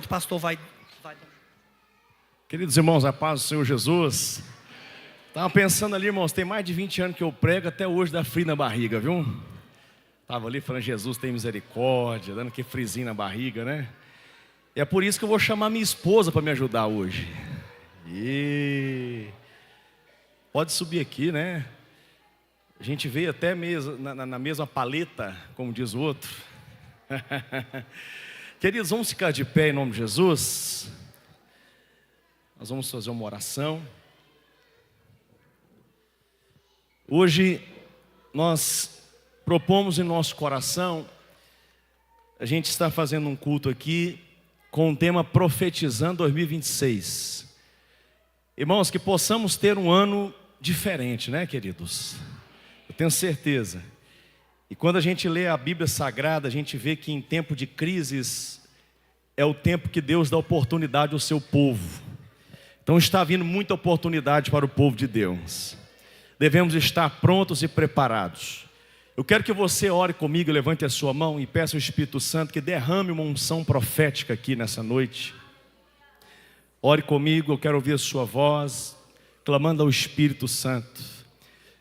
o pastor vai... Queridos irmãos, a paz do Senhor Jesus. Estava pensando ali, irmãos, tem mais de 20 anos que eu prego, até hoje dá frio na barriga, viu? Estava ali falando, Jesus tem misericórdia, dando aquele frisinho na barriga, né? E é por isso que eu vou chamar minha esposa para me ajudar hoje. E pode subir aqui, né? A gente veio até mesmo, na mesma paleta, como diz o outro. Queridos, vamos ficar de pé em nome de Jesus. Nós vamos fazer uma oração. Hoje nós propomos em nosso coração, a gente está fazendo um culto aqui com o tema Profetizando 2026. Irmãos, que possamos ter um ano diferente, né, queridos? Eu tenho certeza. E quando a gente lê a Bíblia Sagrada, a gente vê que em tempo de crises é o tempo que Deus dá oportunidade ao seu povo. Então está vindo muita oportunidade para o povo de Deus. Devemos estar prontos e preparados. Eu quero que você ore comigo, levante a sua mão e peça ao Espírito Santo que derrame uma unção profética aqui nessa noite. Ore comigo, eu quero ouvir a sua voz, clamando ao Espírito Santo.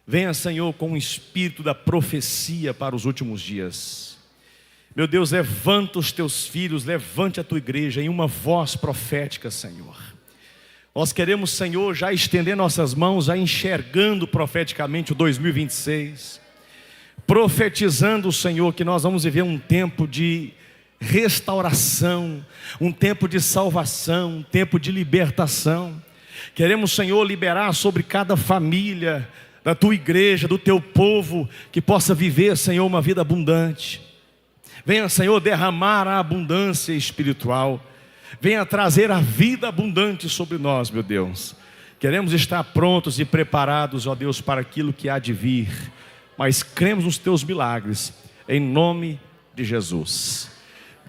Venha, Senhor, com o espírito da profecia para os últimos dias. Meu Deus, levanta os teus filhos, levante a tua igreja em uma voz profética, Senhor. Nós queremos, Senhor, já estender nossas mãos, já enxergando profeticamente o 2026. Profetizando, Senhor, que nós vamos viver um tempo de restauração, um tempo de salvação, um tempo de libertação. Queremos, Senhor, liberar sobre cada família da tua igreja, do teu povo, que possa viver, Senhor, uma vida abundante. Venha, Senhor, derramar a abundância espiritual. Venha trazer a vida abundante sobre nós, meu Deus. Queremos estar prontos e preparados, ó Deus, para aquilo que há de vir. Mas cremos nos teus milagres, em nome de Jesus.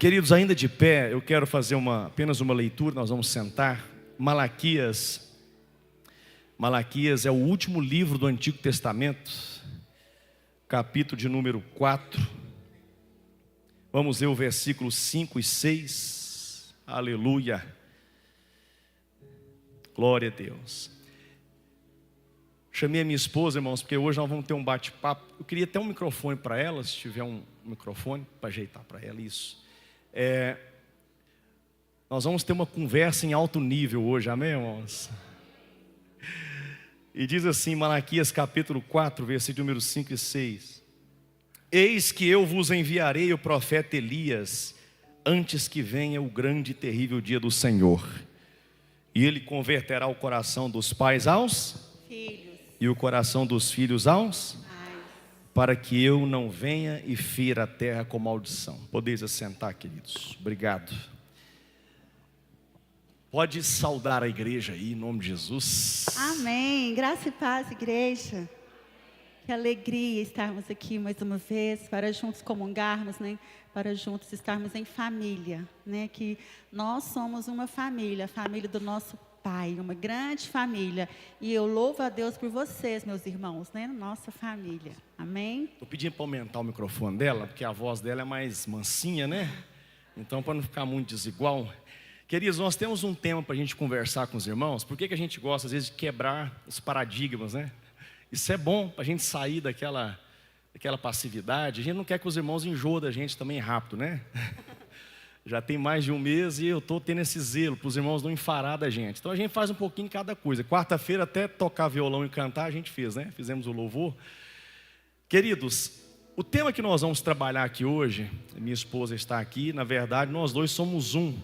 Queridos, ainda de pé, eu quero fazer apenas uma leitura, nós vamos sentar. Malaquias é o último livro do Antigo Testamento, capítulo de número 4. Vamos ler o versículos 5 e 6. Aleluia. Glória a Deus. Chamei a minha esposa, irmãos, porque hoje nós vamos ter um bate-papo. Eu queria ter um microfone para ela, se tiver um microfone, para ajeitar para ela isso. Nós vamos ter uma conversa em alto nível hoje, amém, irmãos? E diz assim, Malaquias capítulo 4, versículo número 5 e 6. Eis que eu vos enviarei o profeta Elias, antes que venha o grande e terrível dia do Senhor. E ele converterá o coração dos pais aos filhos, e o coração dos filhos aos pais, para que eu não venha e fira a terra com maldição. Podeis assentar, queridos. Obrigado. Pode saudar a igreja aí, em nome de Jesus. Amém. Graça e paz, igreja. Que alegria estarmos aqui mais uma vez, para juntos comungarmos, né? Para juntos estarmos em família, né? Que nós somos uma família, a família do nosso Pai, uma grande família. E eu louvo a Deus por vocês, meus irmãos, né? Nossa família. Amém? Estou pedindo para aumentar o microfone dela, porque a voz dela é mais mansinha, né? Então, para não ficar muito desigual. Queridos, nós temos um tema para a gente conversar com os irmãos. Por que a gente gosta, às vezes, de quebrar os paradigmas, né? Isso é bom para a gente sair daquela passividade. A gente não quer que os irmãos enjoem da gente também rápido, né? Já tem mais de um mês e eu estou tendo esse zelo para os irmãos não enfarar da gente. Então a gente faz um pouquinho de cada coisa. Quarta-feira até tocar violão e cantar a gente fez, né? Fizemos o louvor. Queridos, o tema que nós vamos trabalhar aqui hoje, minha esposa está aqui, na verdade nós dois somos um.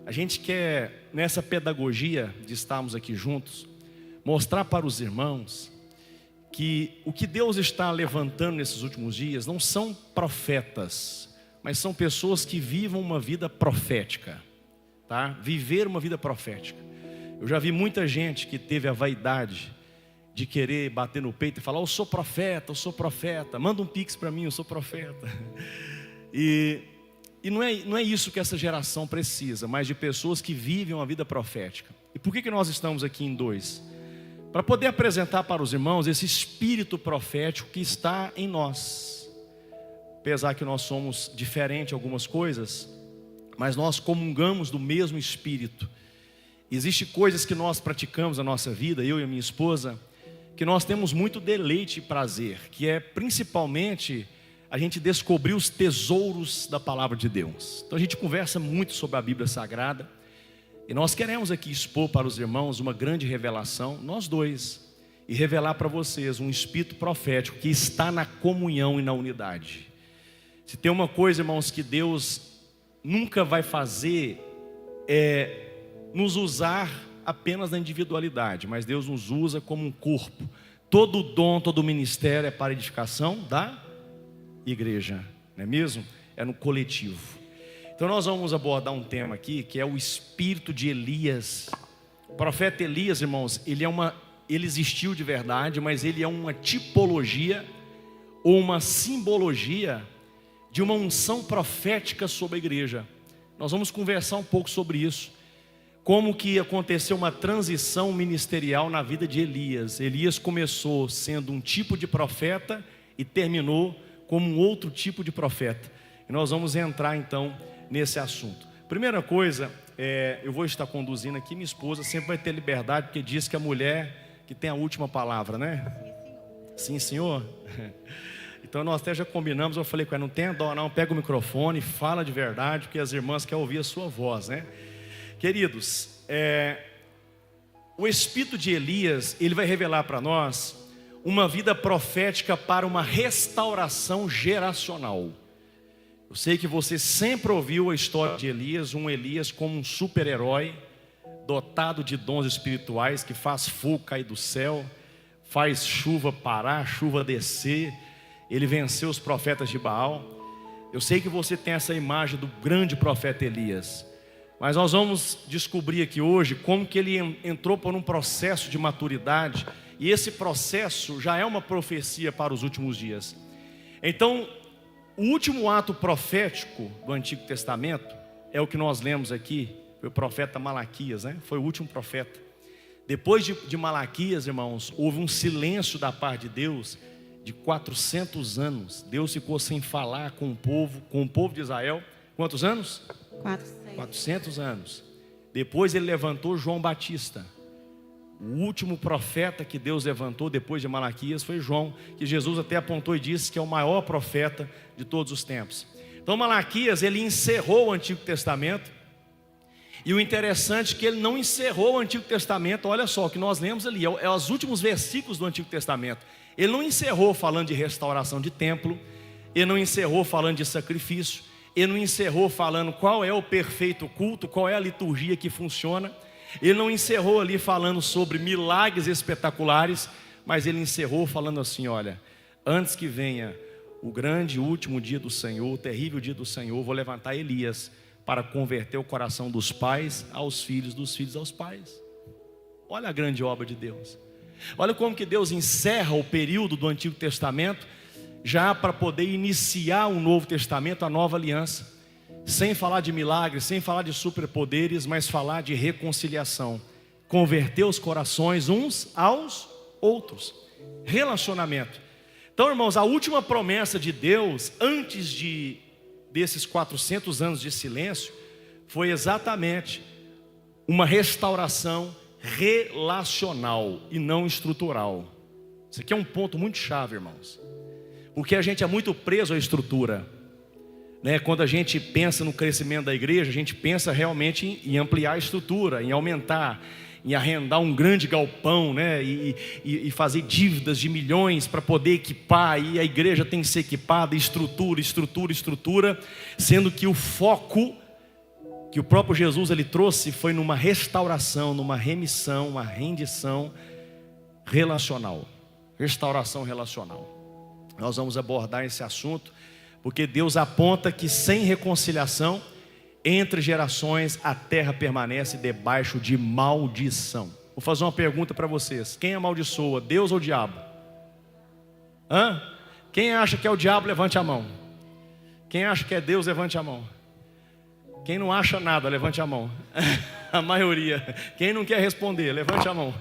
A gente quer, nessa pedagogia de estarmos aqui juntos, mostrar para os irmãos que o que Deus está levantando nesses últimos dias não são profetas, mas são pessoas que vivam uma vida profética, tá? Viver uma vida profética. Eu já vi muita gente que teve a vaidade de querer bater no peito e falar: eu sou profeta, manda um pix para mim, eu sou profeta. E não é isso que essa geração precisa, mas de pessoas que vivem uma vida profética. E por que nós estamos aqui em dois? Para poder apresentar para os irmãos esse espírito profético que está em nós. Apesar que nós somos diferentes em algumas coisas, mas nós comungamos do mesmo Espírito. Existem coisas que nós praticamos na nossa vida, eu e a minha esposa, que nós temos muito deleite e prazer, que é principalmente a gente descobrir os tesouros da palavra de Deus. Então a gente conversa muito sobre a Bíblia Sagrada, e nós queremos aqui expor para os irmãos uma grande revelação, nós dois, e revelar para vocês um espírito profético que está na comunhão e na unidade. Se tem uma coisa, irmãos, que Deus nunca vai fazer, é nos usar apenas na individualidade, mas Deus nos usa como um corpo. Todo dom, todo ministério é para edificação da igreja, não é mesmo? É no coletivo. Então nós vamos abordar um tema aqui, que é o espírito de Elias. O profeta Elias, irmãos, ele existiu de verdade, mas ele é uma tipologia ou uma simbologia de uma unção profética sobre a igreja. Nós vamos conversar um pouco sobre isso. Como que aconteceu uma transição ministerial na vida de Elias. Elias começou sendo um tipo de profeta e terminou como um outro tipo de profeta. E nós vamos entrar então nesse assunto. Primeira coisa, eu vou estar conduzindo aqui, minha esposa sempre vai ter liberdade, porque diz que a mulher que tem a última palavra, né? Sim, senhor? Então nós até já combinamos, eu falei com ela, não tenha dó não, pega o microfone, fala de verdade, porque as irmãs querem ouvir a sua voz, né? Queridos, o espírito de Elias, ele vai revelar para nós uma vida profética para uma restauração geracional. Eu sei que você sempre ouviu a história de Elias, um Elias como um super-herói, dotado de dons espirituais, que faz fogo cair do céu, faz chuva parar, chuva descer, ele venceu os profetas de Baal. Eu sei que você tem essa imagem do grande profeta Elias, mas nós vamos descobrir aqui hoje como que ele entrou por um processo de maturidade, e esse processo já é uma profecia para os últimos dias. Então, o último ato profético do Antigo Testamento é o que nós lemos aqui, foi o profeta Malaquias, né? Foi o último profeta. Depois de Malaquias, irmãos, houve um silêncio da parte de Deus de 400 anos. Deus ficou sem falar com o povo de Israel. Quantos anos? 400 anos. Depois ele levantou João Batista. O último profeta que Deus levantou depois de Malaquias foi João, que Jesus até apontou e disse que é o maior profeta de todos os tempos. Então Malaquias, ele encerrou o Antigo Testamento. E o interessante é que ele não encerrou o Antigo Testamento. Olha só, o que nós lemos ali é os últimos versículos do Antigo Testamento. Ele não encerrou falando de restauração de templo, ele não encerrou falando de sacrifício, ele não encerrou falando qual é o perfeito culto, qual é a liturgia que funciona. Ele não encerrou ali falando sobre milagres espetaculares, mas ele encerrou falando assim: olha, antes que venha o grande último dia do Senhor, o terrível dia do Senhor, vou levantar Elias para converter o coração dos pais aos filhos, dos filhos aos pais. Olha a grande obra de Deus. Olha como que Deus encerra o período do Antigo Testamento, já para poder iniciar um Novo Testamento, a nova aliança. Sem falar de milagres, sem falar de superpoderes, mas falar de reconciliação. Converter os corações uns aos outros. Relacionamento. Então, irmãos, a última promessa de Deus, antes desses 400 anos de silêncio, foi exatamente uma restauração relacional e não estrutural. Isso aqui é um ponto muito chave, irmãos. Porque a gente é muito preso à estrutura. Quando a gente pensa no crescimento da igreja, a gente pensa realmente em ampliar a estrutura, em aumentar, em arrendar um grande galpão, e fazer dívidas de milhões para poder equipar, e a igreja tem que ser equipada, estrutura, sendo que o foco que o próprio Jesus ele trouxe foi numa restauração, numa remissão, uma rendição relacional. Restauração relacional. Nós vamos abordar esse assunto, porque Deus aponta que sem reconciliação entre gerações a terra permanece debaixo de maldição. Vou fazer uma pergunta para vocês: quem amaldiçoa, Deus ou o diabo? Quem acha que é o diabo, levante a mão. Quem acha que é Deus, levante a mão. Quem não acha nada, levante a mão. A maioria. Quem não quer responder, levante a mão.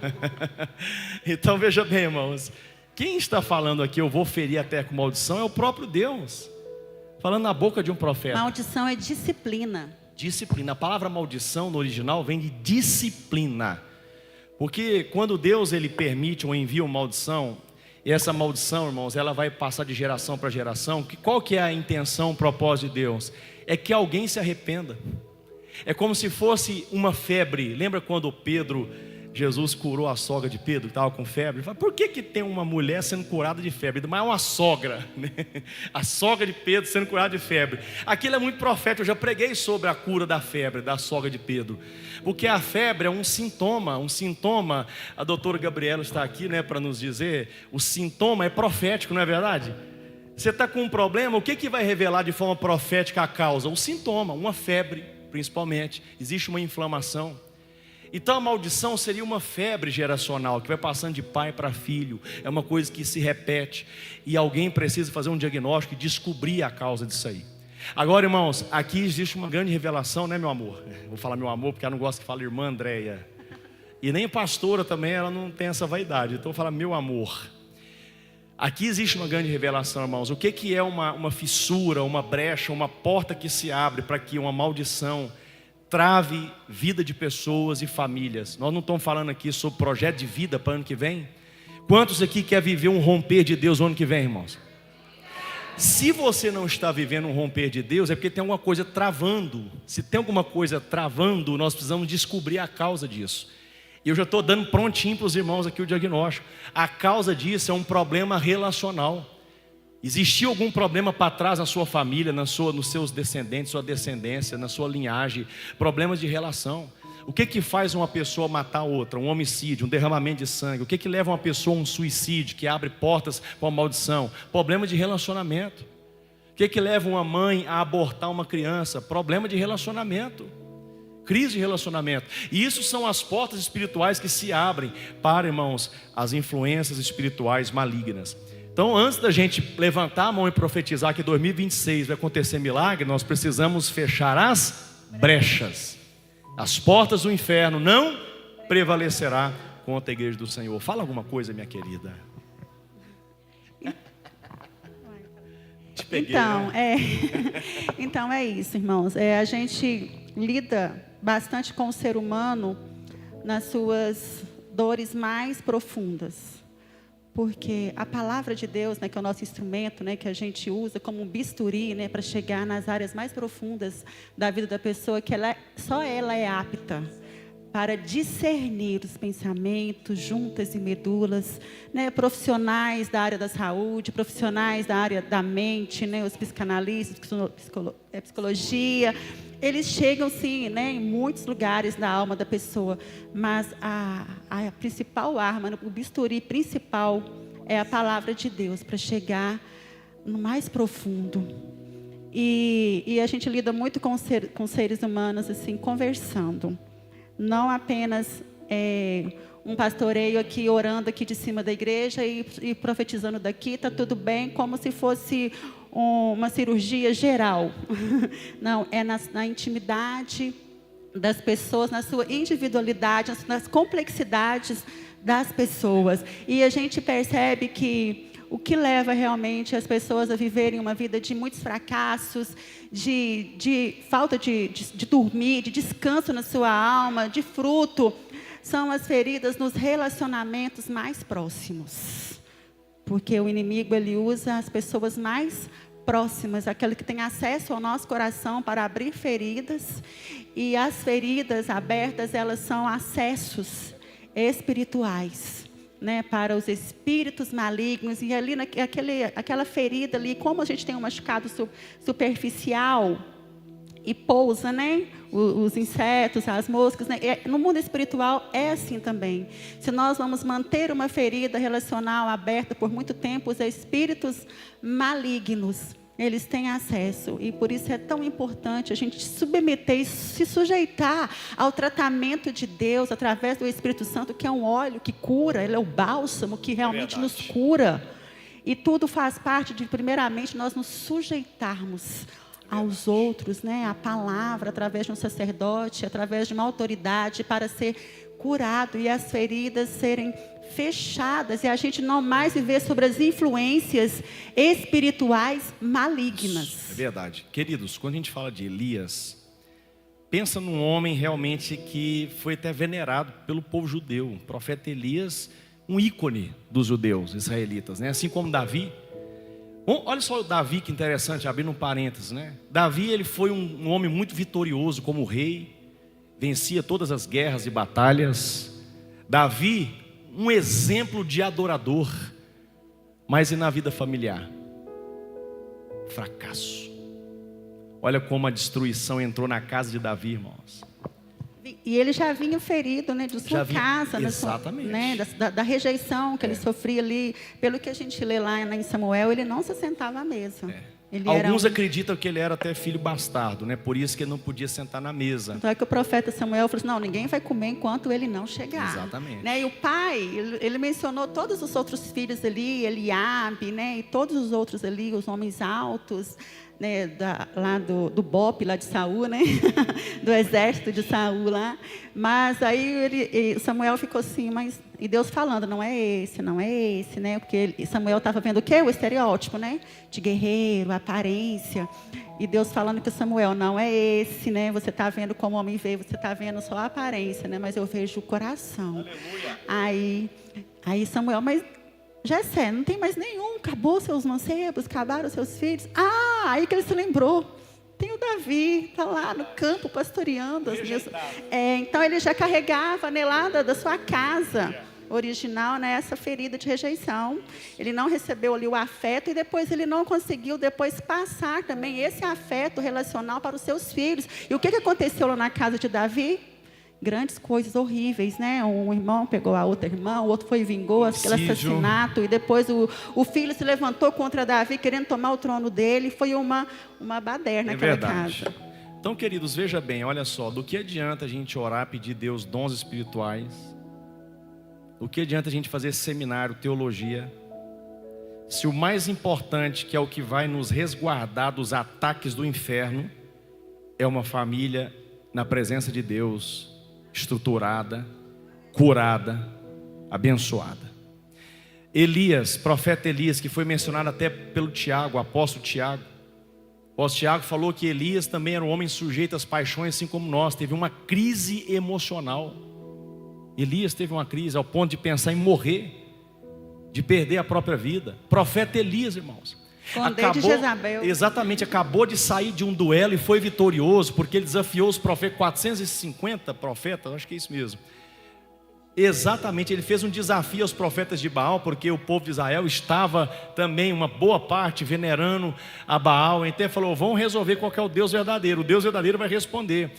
Então veja bem, irmãos, quem está falando aqui, eu vou ferir a terra com maldição, é o próprio Deus, falando na boca de um profeta. Maldição é disciplina. Disciplina. A palavra maldição no original vem de disciplina. Porque quando Deus ele permite ou envia uma maldição, e essa maldição, irmãos, ela vai passar de geração para geração. Qual que é a intenção, o propósito de Deus? É que alguém se arrependa. É como se fosse uma febre. Lembra quando Jesus curou a sogra de Pedro, que estava com febre? Ele fala, por que tem uma mulher sendo curada de febre? Mas é uma sogra, né? A sogra de Pedro sendo curada de febre. Aquilo é muito profético, eu já preguei sobre a cura da febre, da sogra de Pedro. Porque a febre é um sintoma, a doutora Gabriela está aqui, né, para nos dizer, o sintoma é profético, não é verdade? Você está com um problema, o que vai revelar de forma profética a causa? O sintoma, uma febre, principalmente, existe uma inflamação. Então a maldição seria uma febre geracional que vai passando de pai para filho, é uma coisa que se repete e alguém precisa fazer um diagnóstico e descobrir a causa disso aí. Agora, irmãos, aqui existe uma grande revelação, né, meu amor? Vou falar meu amor porque ela não gosta que fale irmã Andréia, e nem pastora também, ela não tem essa vaidade, então eu vou falar meu amor. Aqui existe uma grande revelação, irmãos. O que é uma fissura, uma brecha, uma porta que se abre para que uma maldição trave vida de pessoas e famílias? Nós não estamos falando aqui sobre projeto de vida para o ano que vem. Quantos aqui quer viver um romper de Deus no ano que vem, irmãos? Se você não está vivendo um romper de Deus, é porque tem alguma coisa travando. Se tem alguma coisa travando, nós precisamos descobrir a causa disso. E eu já estou dando prontinho para os irmãos aqui o diagnóstico. A causa disso é um problema relacional. Existiu algum problema para trás na sua família, nos seus descendentes, sua descendência, na sua linhagem, problemas de relação. O que faz uma pessoa matar outra? Um homicídio, um derramamento de sangue. O que leva uma pessoa a um suicídio, que abre portas para uma maldição? Problema de relacionamento. O que leva uma mãe a abortar uma criança? Problema de relacionamento. Crise de relacionamento. E isso são as portas espirituais que se abrem para, irmãos, as influências espirituais malignas. Então, antes da gente levantar a mão e profetizar que 2026 vai acontecer milagre, nós precisamos fechar as brechas. As portas do inferno não prevalecerá contra a igreja do Senhor. Fala alguma coisa, minha querida. Te peguei, então, né? Então é isso, irmãos. A gente lida bastante com o ser humano nas suas dores mais profundas. Porque a palavra de Deus, né, que é o nosso instrumento, né, que a gente usa como um bisturi, né, para chegar nas áreas mais profundas da vida da pessoa, que só ela é apta para discernir os pensamentos, juntas e medulas, né, profissionais da área da saúde, profissionais da área da mente, né, os psicanalistas, psicologia. Eles chegam, sim, né, em muitos lugares da alma da pessoa, mas a principal arma, o bisturi principal é a palavra de Deus, para chegar no mais profundo. E a gente lida muito com seres humanos, assim, conversando. Não apenas um pastoreio aqui, orando aqui de cima da igreja e profetizando daqui, está tudo bem, como se fosse uma cirurgia geral. Não, é na intimidade das pessoas, na sua individualidade, nas complexidades das pessoas. E a gente percebe que o que leva realmente as pessoas a viverem uma vida de muitos fracassos, de falta de dormir, de descanso na sua alma, de fruto, são as feridas nos relacionamentos mais próximos. Porque o inimigo, ele usa as pessoas mais próximas, aquele que tem acesso ao nosso coração para abrir feridas. E as feridas abertas, elas são acessos espirituais, né, para os espíritos malignos. E ali, aquela ferida ali, como a gente tem um machucado superficial e pousa, né, os insetos, as moscas, né, no mundo espiritual é assim também. Se nós vamos manter uma ferida relacional aberta por muito tempo, os espíritos malignos, eles têm acesso. E por isso é tão importante a gente submeter e se sujeitar ao tratamento de Deus através do Espírito Santo, que é um óleo que cura, ele é o bálsamo que realmente nos cura. E tudo faz parte de, primeiramente, nós nos sujeitarmos aos outros, né? A palavra, através de um sacerdote, através de uma autoridade, para ser curado e as feridas serem fechadas, e a gente não mais viver sobre as influências espirituais malignas. É verdade. Queridos, quando a gente fala de Elias, pensa num homem realmente que foi até venerado pelo povo judeu. O profeta Elias, um ícone dos judeus israelitas, né? Assim como Davi. Bom, olha só o Davi, que interessante, abrindo um parênteses, né? Davi, ele foi um homem muito vitorioso como rei, vencia todas as guerras e batalhas. Davi, um exemplo de adorador, mas e na vida familiar? Fracasso. Olha como a destruição entrou na casa de Davi, irmãos. E ele já vinha ferido, né, de sua casa, exatamente. Né, da rejeição que ele sofria ali. Pelo que a gente lê lá em Samuel, ele não se sentava à mesa. Alguns acreditam que ele era até filho bastardo, né? Por isso que ele não podia sentar na mesa. Então é que o profeta Samuel falou assim, não, ninguém vai comer enquanto ele não chegar. Exatamente. Né? E o pai, ele mencionou todos os outros filhos ali, Eliabe, né? E todos os outros ali, os homens altos, né? Lá do BOP, lá de Saul, né? Do exército de Saul lá. Mas aí Samuel ficou assim, e Deus falando, não é esse, né? Porque Samuel estava vendo o quê? O estereótipo, né? De guerreiro, aparência. E Deus falando que Samuel, não é esse, né? Você está vendo como o homem vê, você está vendo só a aparência, né? Mas eu vejo o coração. Aleluia. Aí Samuel, mas Jessé, não tem mais nenhum, acabou seus mancebos, acabaram seus filhos. Aí que ele se lembrou. Tem o Davi, está lá no campo pastoreando. Então ele já carregava, né, lá da sua casa original, né, essa ferida de rejeição. Ele não recebeu ali o afeto e depois ele não conseguiu passar também esse afeto relacional para os seus filhos. E o que aconteceu lá na casa de Davi? Grandes coisas horríveis, né? Um irmão pegou a outra irmã, o outro foi e vingou aquele assassinato, e depois o filho se levantou contra Davi, querendo tomar o trono dele. Foi uma baderna naquela casa. Então, queridos, veja bem, olha só, do que adianta a gente orar, pedir a Deus dons espirituais? Do que adianta a gente fazer seminário, teologia, se o mais importante, que é o que vai nos resguardar dos ataques do inferno, é uma família na presença de Deus, estruturada, curada, abençoada. Elias, profeta Elias, que foi mencionado até pelo Tiago, o apóstolo Tiago. O apóstolo Tiago falou que Elias também era um homem sujeito às paixões, assim como nós. Teve uma crise emocional. Elias teve uma crise ao ponto de pensar em morrer, de perder a própria vida. Profeta Elias, irmãos, acabou de sair de um duelo e foi vitorioso, porque ele desafiou os profetas, 450 profetas, acho que é isso mesmo. Exatamente, ele fez um desafio aos profetas de Baal, porque o povo de Israel estava também, uma boa parte, venerando a Baal. Então ele falou, vamos resolver qual que é o Deus verdadeiro. O Deus verdadeiro vai responder.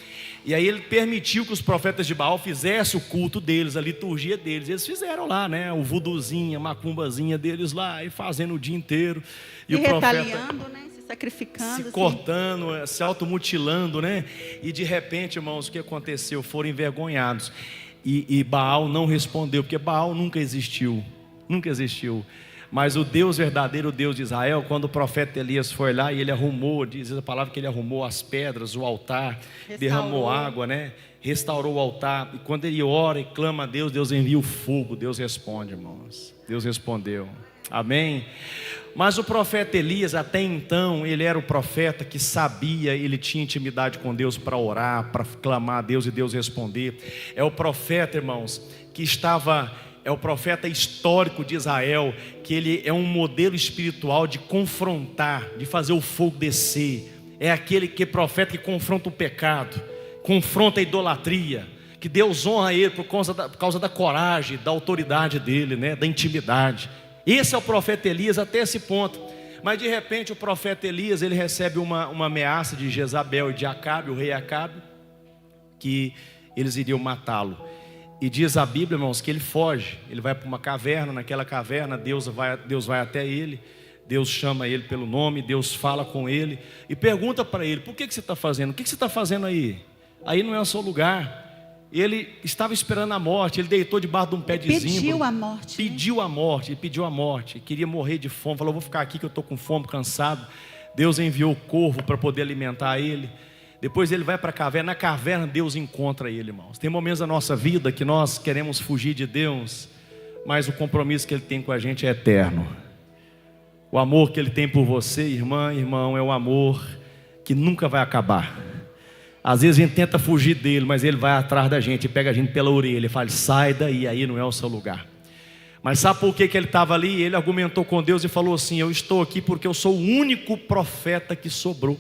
E aí ele permitiu que os profetas de Baal fizessem o culto deles, a liturgia deles. Eles fizeram lá, né, o vuduzinho, a macumbazinha deles lá, e fazendo o dia inteiro. E o profeta, retaliando, né? Se sacrificando, se cortando, se automutilando, né? E de repente, irmãos, o que aconteceu? Foram envergonhados. E Baal não respondeu, porque Baal nunca existiu. Mas o Deus verdadeiro, o Deus de Israel, quando o profeta Elias foi lá e ele arrumou, diz a palavra que ele arrumou as pedras, o altar, derramou água, né? Restaurou o altar. E quando ele ora e clama a Deus, Deus envia o fogo. Deus responde, irmãos. Deus respondeu. Amém? Mas o profeta Elias, até então, ele era o profeta que sabia, ele tinha intimidade com Deus para orar, para clamar a Deus e Deus responder. É o profeta, irmãos, é o profeta histórico de Israel, que ele é um modelo espiritual de confrontar, de fazer o fogo descer. É aquele profeta que confronta o pecado, confronta a idolatria, que Deus honra ele por causa da coragem, da autoridade dele, né, da intimidade. Esse é o profeta Elias até esse ponto. Mas de repente o profeta Elias, ele recebe uma ameaça de Jezabel e de Acabe, o rei Acabe, que eles iriam matá-lo. E diz a Bíblia, irmãos, que ele foge. Ele vai para uma caverna, naquela caverna Deus vai até ele. Deus chama ele pelo nome, Deus fala com ele e pergunta para ele, por que você está fazendo? O que você está fazendo aí? Aí não é o seu lugar. Ele estava esperando a morte, ele deitou debaixo de um pé de zimbro. Pediu a morte, queria morrer de fome, falou, vou ficar aqui que eu estou com fome, cansado. Deus enviou o corvo para poder alimentar ele. Depois ele vai para a caverna, na caverna Deus encontra ele, irmãos. Tem momentos da nossa vida que nós queremos fugir de Deus, mas o compromisso que Ele tem com a gente é eterno. O amor que Ele tem por você, irmã, irmão, é um amor que nunca vai acabar. Às vezes a gente tenta fugir dele, mas ele vai atrás da gente e pega a gente pela orelha e fala: sai daí, aí não é o seu lugar. Mas sabe por que ele estava ali? Ele argumentou com Deus e falou assim: eu estou aqui porque eu sou o único profeta que sobrou.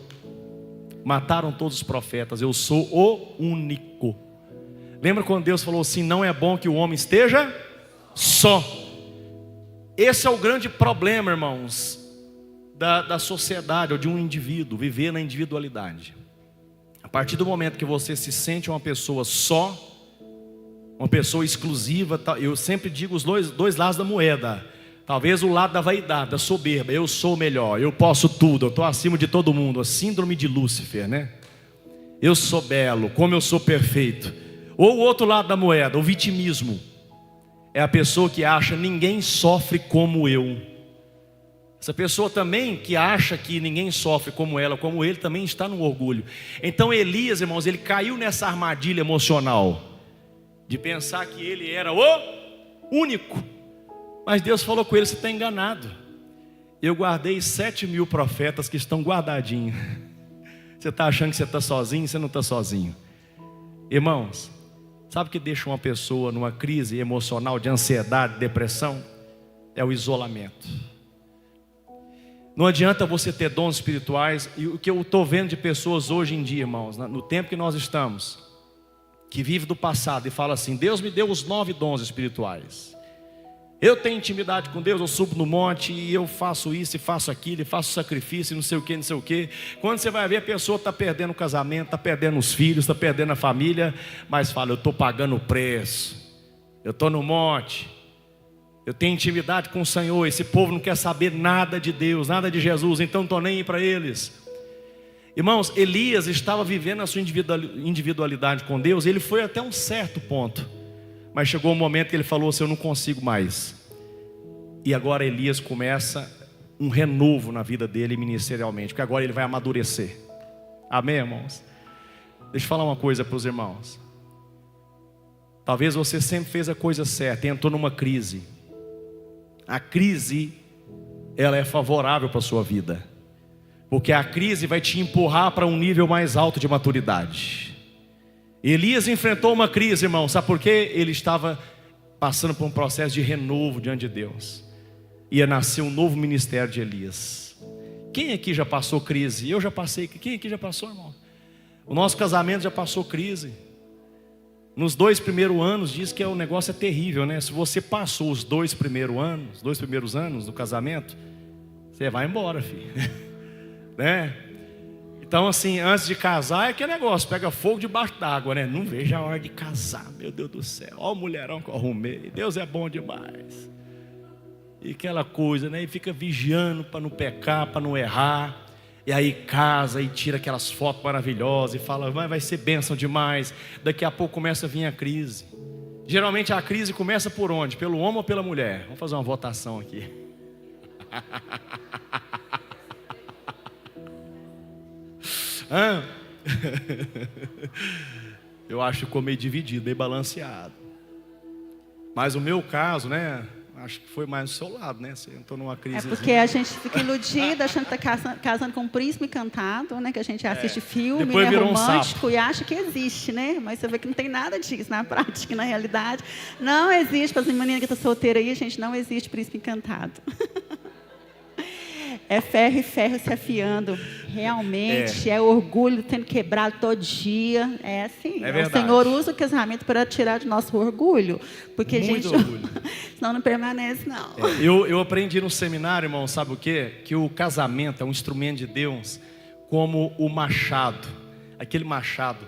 Mataram todos os profetas, eu sou o único. Lembra quando Deus falou assim: não é bom que o homem esteja só. Esse é o grande problema, irmãos, da sociedade, ou de um indivíduo, viver na individualidade. A partir do momento que você se sente uma pessoa só, uma pessoa exclusiva, eu sempre digo os dois lados da moeda. Talvez o lado da vaidade, da soberba: eu sou o melhor, eu posso tudo, eu estou acima de todo mundo. A síndrome de Lúcifer, né? Eu sou belo, como eu sou perfeito. Ou o outro lado da moeda, o vitimismo. É a pessoa que acha: ninguém sofre como eu. Essa pessoa também que acha que ninguém sofre como ela, como ele, também está no orgulho. Então Elias, irmãos, ele caiu nessa armadilha emocional de pensar que ele era o único. Mas Deus falou com ele: você está enganado. Eu guardei 7.000 profetas que estão guardadinhos. Você está achando que você está sozinho? Você não está sozinho. Irmãos, sabe o que deixa uma pessoa numa crise emocional de ansiedade, depressão? É o isolamento. Não adianta você ter dons espirituais. E o que eu estou vendo de pessoas hoje em dia, irmãos, no tempo que nós estamos, que vive do passado e fala assim: Deus me deu os 9 dons espirituais. Eu tenho intimidade com Deus, eu subo no monte e eu faço isso e faço aquilo, e faço sacrifício e não sei o que, não sei o que. Quando você vai ver, a pessoa está perdendo o casamento, está perdendo os filhos, está perdendo a família, mas fala: eu estou pagando o preço, eu estou no monte, eu tenho intimidade com o Senhor. Esse povo não quer saber nada de Deus, nada de Jesus, então não estou nem aí para eles. Irmãos, Elias estava vivendo a sua individualidade com Deus. Ele foi até um certo ponto, mas chegou um momento que ele falou assim: eu não consigo mais. E agora Elias começa um renovo na vida dele ministerialmente, porque agora ele vai amadurecer. Amém, irmãos? Deixa eu falar uma coisa para os irmãos. Talvez você sempre fez a coisa certa e entrou numa crise. A crise, ela é favorável para a sua vida, porque a crise vai te empurrar para um nível mais alto de maturidade. Elias enfrentou uma crise, irmão. Sabe por quê? Ele estava passando por um processo de renovo diante de Deus. Ia nascer um novo ministério de Elias. Quem aqui já passou crise? Eu já passei. Quem aqui já passou, irmão? O nosso casamento já passou crise. Nos 2 primeiros anos, diz que o negócio é terrível, né? Se você passou os 2 primeiros anos do casamento, você vai embora, filho. Né? Então assim, antes de casar é que negócio, pega fogo debaixo d'água, né? Não vejo a hora de casar, meu Deus do céu. Olha o mulherão que eu arrumei, Deus é bom demais. E aquela coisa, né? E fica vigiando para não pecar, para não errar. E aí casa e tira aquelas fotos maravilhosas e fala: vai ser bênção demais. Daqui a pouco começa a vir a crise. Geralmente a crise começa por onde? Pelo homem ou pela mulher? Vamos fazer uma votação aqui. Eu acho que ficou meio dividido, meio balanceado. Mas o meu caso, né? Acho que foi mais do seu lado, né? Você entrou numa crise. É porque a gente fica iludido, achando que está casando com um príncipe encantado, né? Que a gente assiste filme, né, romântico, e acha que existe, né? Mas você vê que não tem nada disso na prática, na realidade. Não existe. Para as meninas que estão solteiras aí, gente, não existe príncipe encantado. É ferro e ferro se afiando. Realmente, é orgulho sendo quebrado todo dia. É assim. O Senhor usa o casamento para tirar de nosso orgulho. Porque muito gente, orgulho. Senão não permanece, não. Eu aprendi no seminário, irmão, sabe o quê? Que o casamento é um instrumento de Deus, como o machado. Aquele machado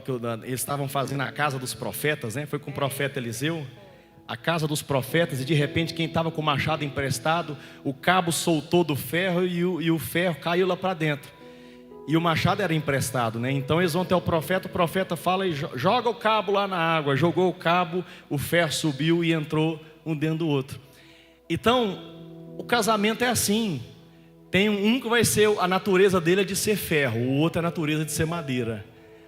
que eles estavam fazendo na casa dos profetas, né? Foi com o profeta Eliseu. A casa dos profetas, e de repente quem estava com o machado emprestado, o cabo soltou do ferro e o ferro caiu lá para dentro. E o machado era emprestado, né? Então eles vão até o profeta fala e joga o cabo lá na água. Jogou o cabo, o ferro subiu e entrou um dentro do outro. Então, o casamento é assim. Tem um que vai ser, a natureza dele é de ser ferro, o outro é a natureza de ser madeira.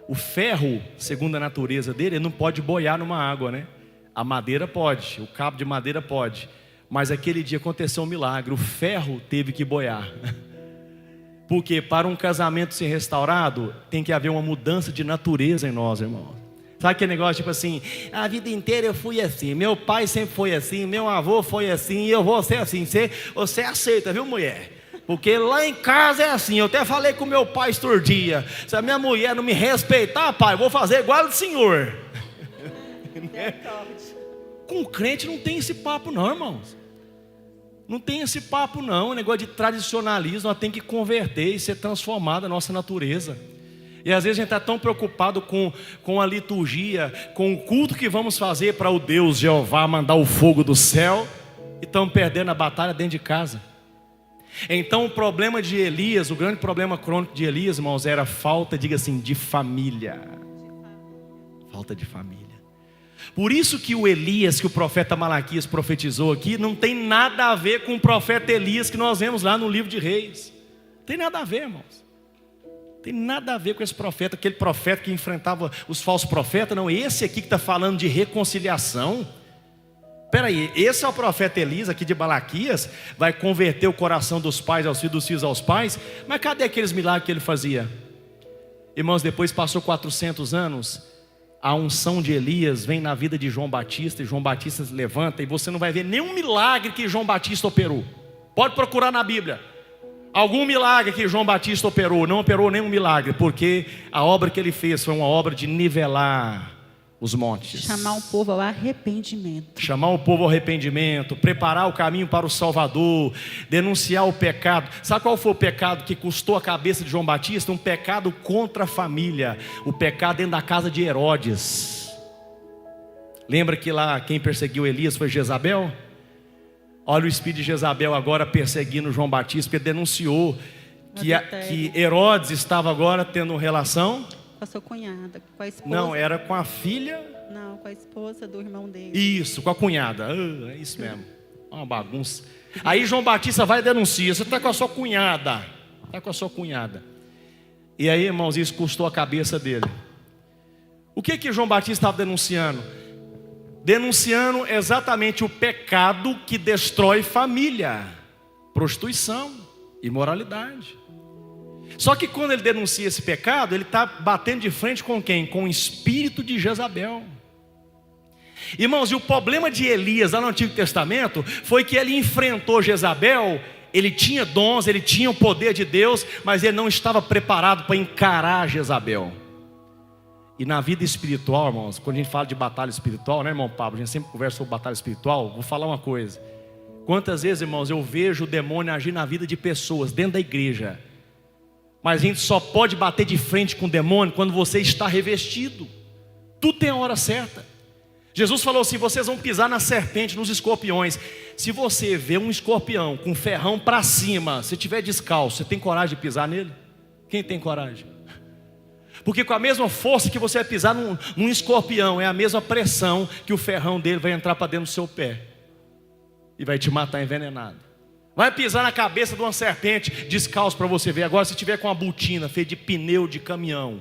O ferro, segundo a natureza dele, ele não pode boiar numa água, né? A madeira pode, o cabo de madeira pode. Mas aquele dia aconteceu um milagre, o ferro teve que boiar. Porque para um casamento ser restaurado, tem que haver uma mudança de natureza em nós, irmãos. Sabe aquele negócio tipo assim, a vida inteira eu fui assim, meu pai sempre foi assim, meu avô foi assim, e eu vou ser assim. Você aceita, viu, mulher? Porque lá em casa é assim. Eu até falei com meu pai estes dias, se a minha mulher não me respeitar, pai, eu vou fazer igual o senhor. Com crente não tem esse papo não, irmãos. Não tem esse papo não. O negócio de tradicionalismo, nós temos que converter e ser transformada a nossa natureza. E às vezes a gente está tão preocupado com a liturgia, com o culto que vamos fazer para o Deus Jeová mandar o fogo do céu, e estamos perdendo a batalha dentro de casa. Então o problema de Elias, o grande problema crônico de Elias, irmãos, era falta, diga assim, de família. Falta de família. Por isso que o Elias, que o profeta Malaquias profetizou aqui, não tem nada a ver com o profeta Elias que nós vemos lá no livro de Reis. Não tem nada a ver, irmãos. Tem nada a ver com esse profeta, aquele profeta que enfrentava os falsos profetas. Não, esse aqui que está falando de reconciliação. Espera aí, esse é o profeta Elias aqui de Malaquias, vai converter o coração dos pais aos filhos, dos filhos aos pais. Mas cadê aqueles milagres que ele fazia? Irmãos, depois passou 400 anos, a unção de Elias vem na vida de João Batista, e João Batista se levanta, e você não vai ver nenhum milagre que João Batista operou. Pode procurar na Bíblia. Algum milagre que João Batista operou, não operou nenhum milagre, porque a obra que ele fez foi uma obra de nivelar os montes. Chamar o povo ao arrependimento. Chamar o povo ao arrependimento, preparar o caminho para o Salvador, denunciar o pecado. Sabe qual foi o pecado que custou a cabeça de João Batista? Um pecado contra a família, o pecado dentro da casa de Herodes. Lembra que lá quem perseguiu Elias foi Jezabel? Olha o espírito de Jezabel agora perseguindo João Batista, porque denunciou que Herodes estava agora tendo relação com a sua cunhada, com a esposa. Não, era com a filha. Não, com a esposa do irmão dele. Isso, com a cunhada. É isso mesmo. Uma bagunça. Aí João Batista vai e denuncia. Você está com a sua cunhada. Está com a sua cunhada. E aí, irmãos, isso custou a cabeça dele. O que João Batista estava denunciando? Denunciando exatamente o pecado que destrói família: prostituição, imoralidade. Só que quando ele denuncia esse pecado, ele está batendo de frente com quem? Com o espírito de Jezabel. Irmãos, e o problema de Elias lá no Antigo Testamento foi que ele enfrentou Jezabel. Ele tinha dons, ele tinha o poder de Deus, mas ele não estava preparado para encarar Jezabel. E na vida espiritual, irmãos, quando a gente fala de batalha espiritual, né, irmão Pablo? A gente sempre conversa sobre batalha espiritual. Vou falar uma coisa. Quantas vezes, irmãos, eu vejo o demônio agir na vida de pessoas dentro da igreja. Mas a gente só pode bater de frente com o demônio quando você está revestido. Tudo tem a hora certa. Jesus falou assim: vocês vão pisar na serpente, nos escorpiões. Se você vê um escorpião com ferrão para cima, se tiver descalço, você tem coragem de pisar nele? Quem tem coragem? Porque com a mesma força que você vai pisar num escorpião, é a mesma pressão que o ferrão dele vai entrar para dentro do seu pé e vai te matar envenenado. Vai pisar na cabeça de uma serpente descalço para você ver. Agora, se tiver com uma botina feita de pneu de caminhão,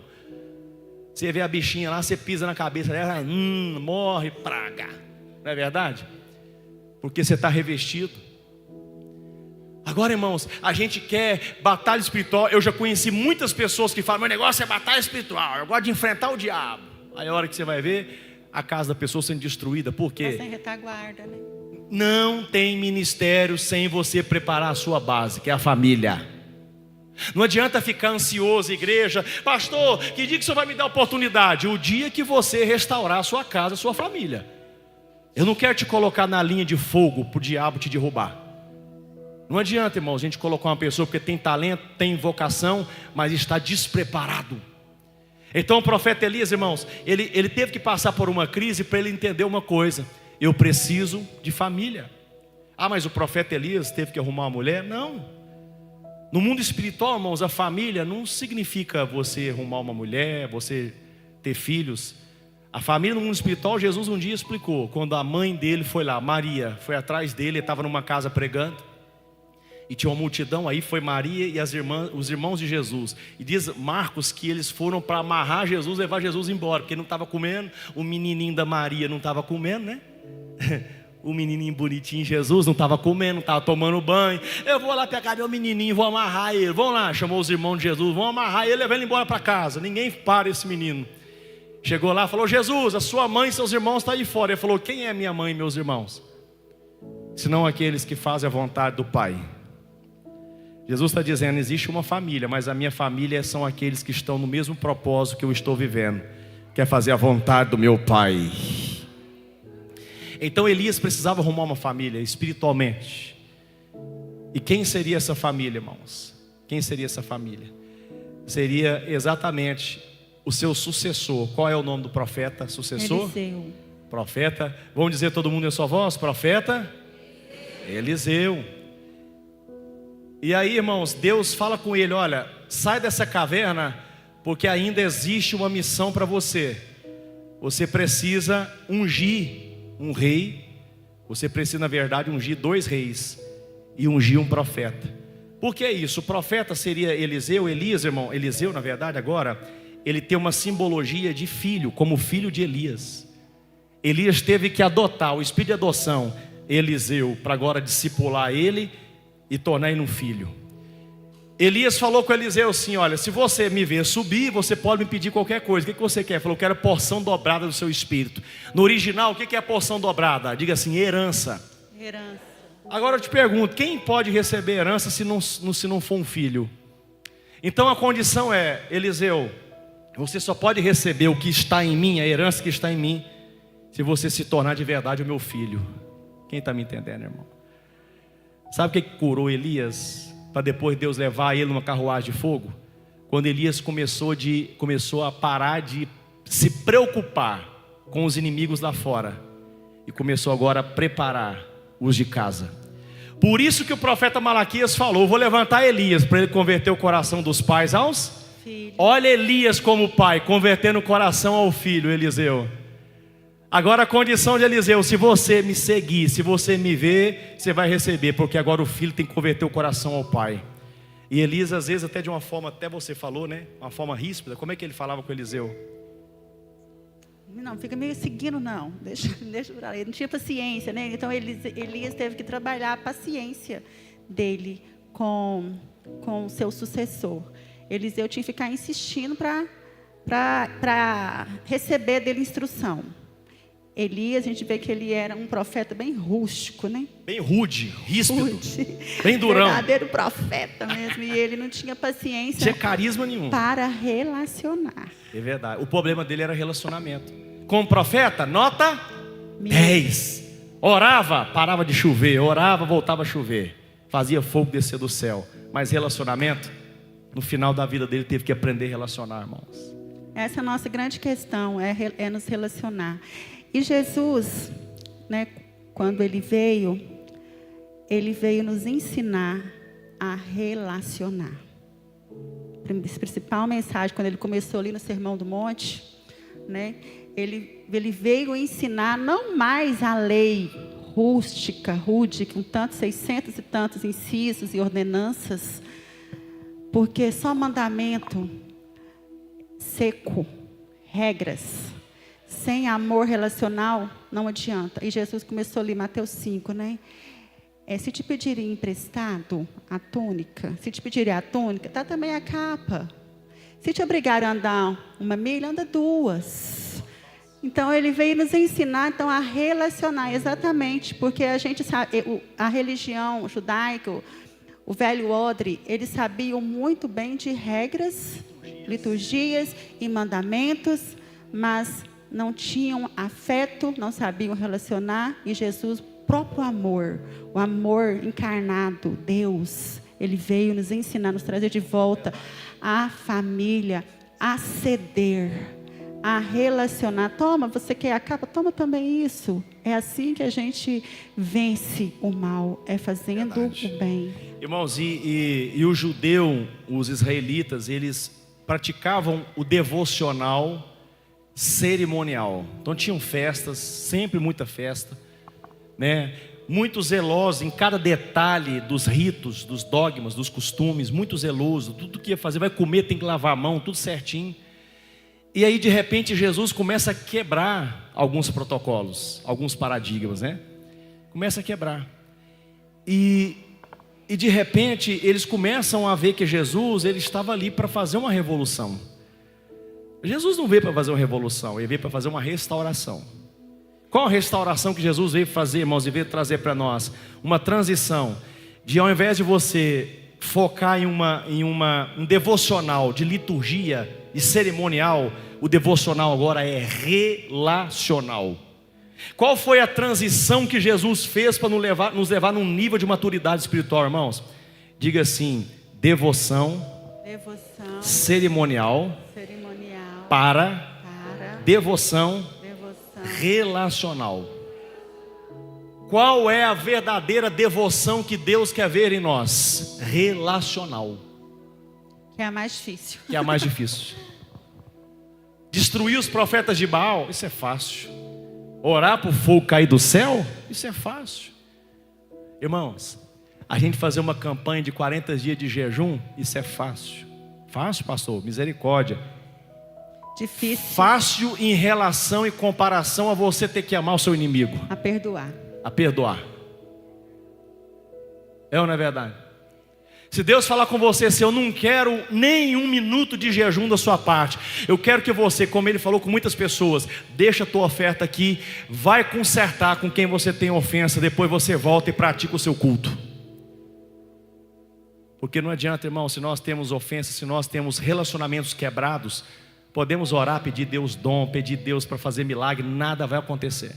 você vê a bichinha lá, você pisa na cabeça dela, morre, praga. Não é verdade? Porque você está revestido. Agora, irmãos, a gente quer batalha espiritual. Eu já conheci muitas pessoas que falam: meu negócio é batalha espiritual, eu gosto de enfrentar o diabo. Aí a hora que você vai ver, a casa da pessoa sendo destruída. Por quê? Tá sem retaguarda, né? Não tem ministério sem você preparar a sua base, que é a família. Não adianta ficar ansioso, igreja. Pastor, que dia que o senhor vai me dar oportunidade? O dia que você restaurar a sua casa, a sua família. Eu não quero te colocar na linha de fogo para o diabo te derrubar. Não adianta, irmãos, a gente colocar uma pessoa porque tem talento, tem vocação, mas está despreparado. Então o profeta Elias, irmãos, ele teve que passar por uma crise para ele entender uma coisa: eu preciso de família. Ah, mas o profeta Elias teve que arrumar uma mulher? Não. No mundo espiritual, irmãos, a família não significa você arrumar uma mulher, você ter filhos. A família no mundo espiritual, Jesus um dia explicou. Quando a mãe dele foi lá, Maria, foi atrás dele, ele estava numa casa pregando. E tinha uma multidão, aí foi Maria e os irmãos de Jesus. E diz Marcos que eles foram para amarrar Jesus, levar Jesus embora, porque ele não estava comendo. O menininho da Maria não estava comendo, né? o menininho bonitinho, Jesus, não estava comendo, não estava tomando banho. Eu vou lá pegar meu menininho, vou amarrar ele. Vão lá, chamou os irmãos de Jesus, vão amarrar ele, levando ele embora para casa. Ninguém para esse menino. Chegou lá, falou: Jesus, a sua mãe e seus irmãos estão aí fora. Ele falou: quem é minha mãe e meus irmãos? Senão aqueles que fazem a vontade do Pai. Jesus está dizendo: existe uma família, mas a minha família são aqueles que estão no mesmo propósito que eu estou vivendo, que é fazer a vontade do meu Pai. Então Elias precisava arrumar uma família espiritualmente. E quem seria essa família, irmãos? Quem seria essa família? Seria exatamente o seu sucessor. Qual é o nome do profeta sucessor? Eliseu. Profeta, vamos dizer todo mundo em sua voz? Profeta Eliseu. E aí, irmãos, Deus fala com ele: olha, sai dessa caverna, porque ainda existe uma missão para você. Você precisa ungir um rei. Você precisa, na verdade, ungir 2 reis e ungir um profeta. Por que isso? O profeta seria Eliseu. Elias, irmão, Eliseu, na verdade, agora, ele tem uma simbologia de filho, como filho de Elias. Elias teve que adotar, o espírito de adoção, Eliseu, para agora discipular ele e tornar ele um filho. Elias falou com Eliseu assim: olha, se você me ver subir, você pode me pedir qualquer coisa. O que você quer? Ele falou: eu quero porção dobrada do seu espírito. No original, o que é porção dobrada? Diga assim: herança. Herança. Agora eu te pergunto, quem pode receber herança se não for um filho? Então a condição é: Eliseu, você só pode receber o que está em mim, a herança que está em mim, se você se tornar de verdade o meu filho. Quem está me entendendo, irmão? Sabe o que curou Elias, para depois Deus levar ele numa carruagem de fogo? Quando Elias começou a parar de se preocupar com os inimigos lá fora, e começou agora a preparar os de casa. Por isso que o profeta Malaquias falou: vou levantar Elias, para ele converter o coração dos pais aos filhos. Olha Elias como pai, convertendo o coração ao filho, Eliseu. Agora a condição de Eliseu: se você me seguir, se você me ver, você vai receber, porque agora o filho tem que converter o coração ao pai. E Elias, às vezes, até de uma forma, até você falou, né? Uma forma ríspida. Como é que ele falava com Eliseu? Não, fica meio seguindo, não. Deixa pra lá. Ele não tinha paciência, né? Então Elias teve que trabalhar a paciência dele com o seu sucessor. Eliseu tinha que ficar insistindo para receber dele instrução. Elias, a gente vê que ele era um profeta bem rústico, né? Bem rude, ríspido, bem durão. Verdadeiro profeta mesmo. E ele não tinha paciência. Não tinha carisma nenhum para relacionar. É verdade. O problema dele era relacionamento. Como profeta, nota 10. Orava, parava de chover. Orava, voltava a chover. Fazia fogo descer do céu. Mas relacionamento, no final da vida dele, teve que aprender a relacionar, irmãos. Essa é a nossa grande questão, é nos relacionar. E Jesus, né, quando ele veio nos ensinar a relacionar. A principal mensagem, quando ele começou ali no Sermão do Monte, né, ele veio ensinar não mais a lei rústica, rude, com tantos 600 e tantos incisos e ordenanças, porque só mandamento seco, regras, sem amor relacional, não adianta. E Jesus começou ali, Mateus 5, né? Se te pedirem emprestado a túnica, se te pedirem a túnica, dá também a capa. Se te obrigarem a andar 1 milha, anda 2. Então, ele veio nos ensinar então, a relacionar, exatamente, porque a gente sabe, a religião judaica, o velho odre, eles sabiam muito bem de regras, liturgias e mandamentos, mas não tinham afeto, não sabiam relacionar. E Jesus, próprio amor, o amor encarnado, Deus, ele veio nos ensinar, nos trazer de volta a família, a ceder, a relacionar. Toma, você quer a capa? Toma também isso. É assim que a gente vence o mal, é fazendo Verdade. O bem. Irmãos, e o judeu, os israelitas, eles praticavam o devocional cerimonial. Então tinham festas, sempre muita festa, né? Muito zelosos em cada detalhe dos ritos, dos dogmas, dos costumes, muito zeloso. Tudo que ia fazer, vai comer, tem que lavar a mão, tudo certinho. E aí de repente Jesus começa a quebrar alguns protocolos, alguns paradigmas, né? Começa a quebrar. E de repente eles começam a ver que Jesus, ele estava ali para fazer uma revolução. Jesus não veio para fazer uma revolução, ele veio para fazer uma restauração. Qual a restauração que Jesus veio fazer, irmãos, e veio trazer para nós? Uma transição de, ao invés de você focar em um devocional de liturgia e cerimonial, o devocional agora é relacional. Qual foi a transição que Jesus fez para nos levar num nível de maturidade espiritual, irmãos? Diga assim: devoção cerimonial para devoção relacional. Qual é a verdadeira devoção que Deus quer ver em nós? Relacional. Que é a mais difícil. Que é a mais difícil. Destruir os profetas de Baal, isso é fácil. Orar para o fogo cair do céu, isso é fácil. Irmãos, a gente fazer uma campanha de 40 dias de jejum, isso é fácil. Fácil, pastor? Misericórdia. Difícil. Fácil em relação e comparação a você ter que amar o seu inimigo. A perdoar. A perdoar. É ou não é verdade? Se Deus falar com você assim: eu não quero nenhum minuto de jejum da sua parte, eu quero que você, como Ele falou com muitas pessoas, deixa a tua oferta aqui, vai consertar com quem você tem ofensa, depois você volta e pratica o seu culto. Porque não adianta, irmão, se nós temos ofensas, se nós temos relacionamentos quebrados, podemos orar, pedir Deus dom, pedir Deus para fazer milagre, nada vai acontecer.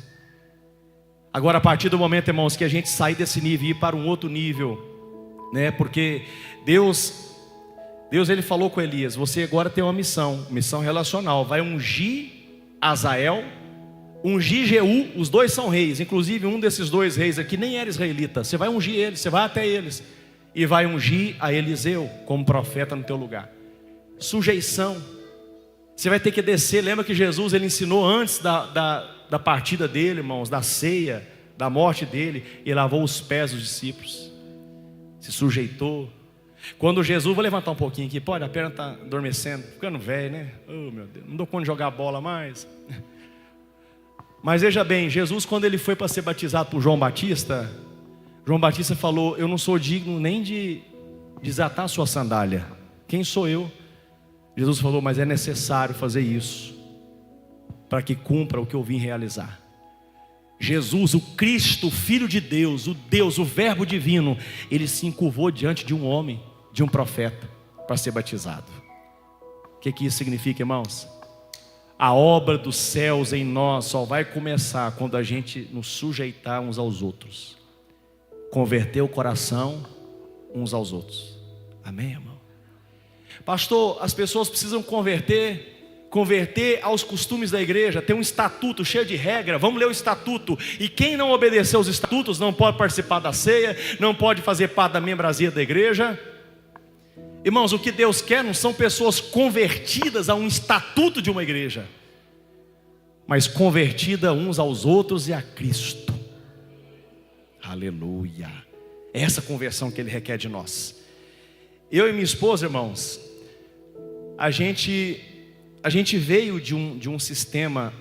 Agora, a partir do momento, irmãos, que a gente sair desse nível e ir para um outro nível, né? Porque Deus ele falou com Elias: você agora tem uma missão relacional, vai ungir Azael, ungir Jeú, os dois são reis, inclusive um desses dois reis aqui nem era israelita, você vai ungir eles, você vai até eles, e vai ungir a Eliseu como profeta no teu lugar. Sujeição, você vai ter que descer. Lembra que Jesus, ele ensinou antes da partida dele, irmãos, da ceia, da morte dele, e lavou os pés dos discípulos, se sujeitou. Quando Jesus, vou levantar um pouquinho aqui, pode, a perna está adormecendo, ficando velho, né? Oh meu Deus, não dou conta de jogar bola mais. Mas veja bem, Jesus, quando ele foi para ser batizado por João Batista falou: eu não sou digno nem de desatar a sua sandália, quem sou eu? Jesus falou: mas é necessário fazer isso para que cumpra o que eu vim realizar. Jesus, o Cristo, o Filho de Deus, o Verbo divino, ele se encurvou diante de um homem, de um profeta, para ser batizado. O que isso significa, irmãos? A obra dos céus em nós só vai começar quando a gente nos sujeitar uns aos outros, converter o coração uns aos outros. Amém, irmão? Pastor, as pessoas precisam converter aos costumes da igreja, tem um estatuto cheio de regra, vamos ler o estatuto, e quem não obedecer aos estatutos não pode participar da ceia, não pode fazer parte da membresia da igreja. Irmãos, o que Deus quer não são pessoas convertidas a um estatuto de uma igreja, mas convertidas uns aos outros e a Cristo. Aleluia. É essa conversão que Ele requer de nós. Eu e minha esposa, irmãos, a gente veio de um sistema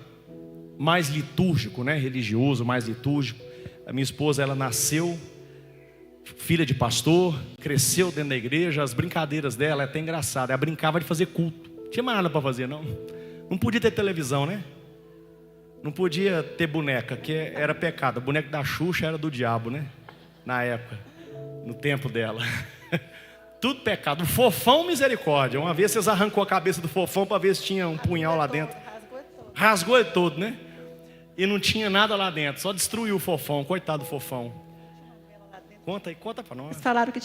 mais litúrgico, né? Religioso, mais litúrgico. A minha esposa, ela nasceu filha de pastor, cresceu dentro da igreja. As brincadeiras dela é até engraçada. Ela brincava de fazer culto, não tinha mais nada para fazer, não podia ter televisão, né? Não podia ter boneca, que era pecado. O boneco da Xuxa era do diabo, né? Na época, no tempo dela. Tudo pecado. O fofão, misericórdia. Uma vez vocês arrancou a cabeça do fofão para ver se tinha um punhal lá dentro. Rasgou ele todo, né? E não tinha nada lá dentro. Só destruiu o fofão. Coitado do fofão. Conta aí, conta para nós. Eles falaram que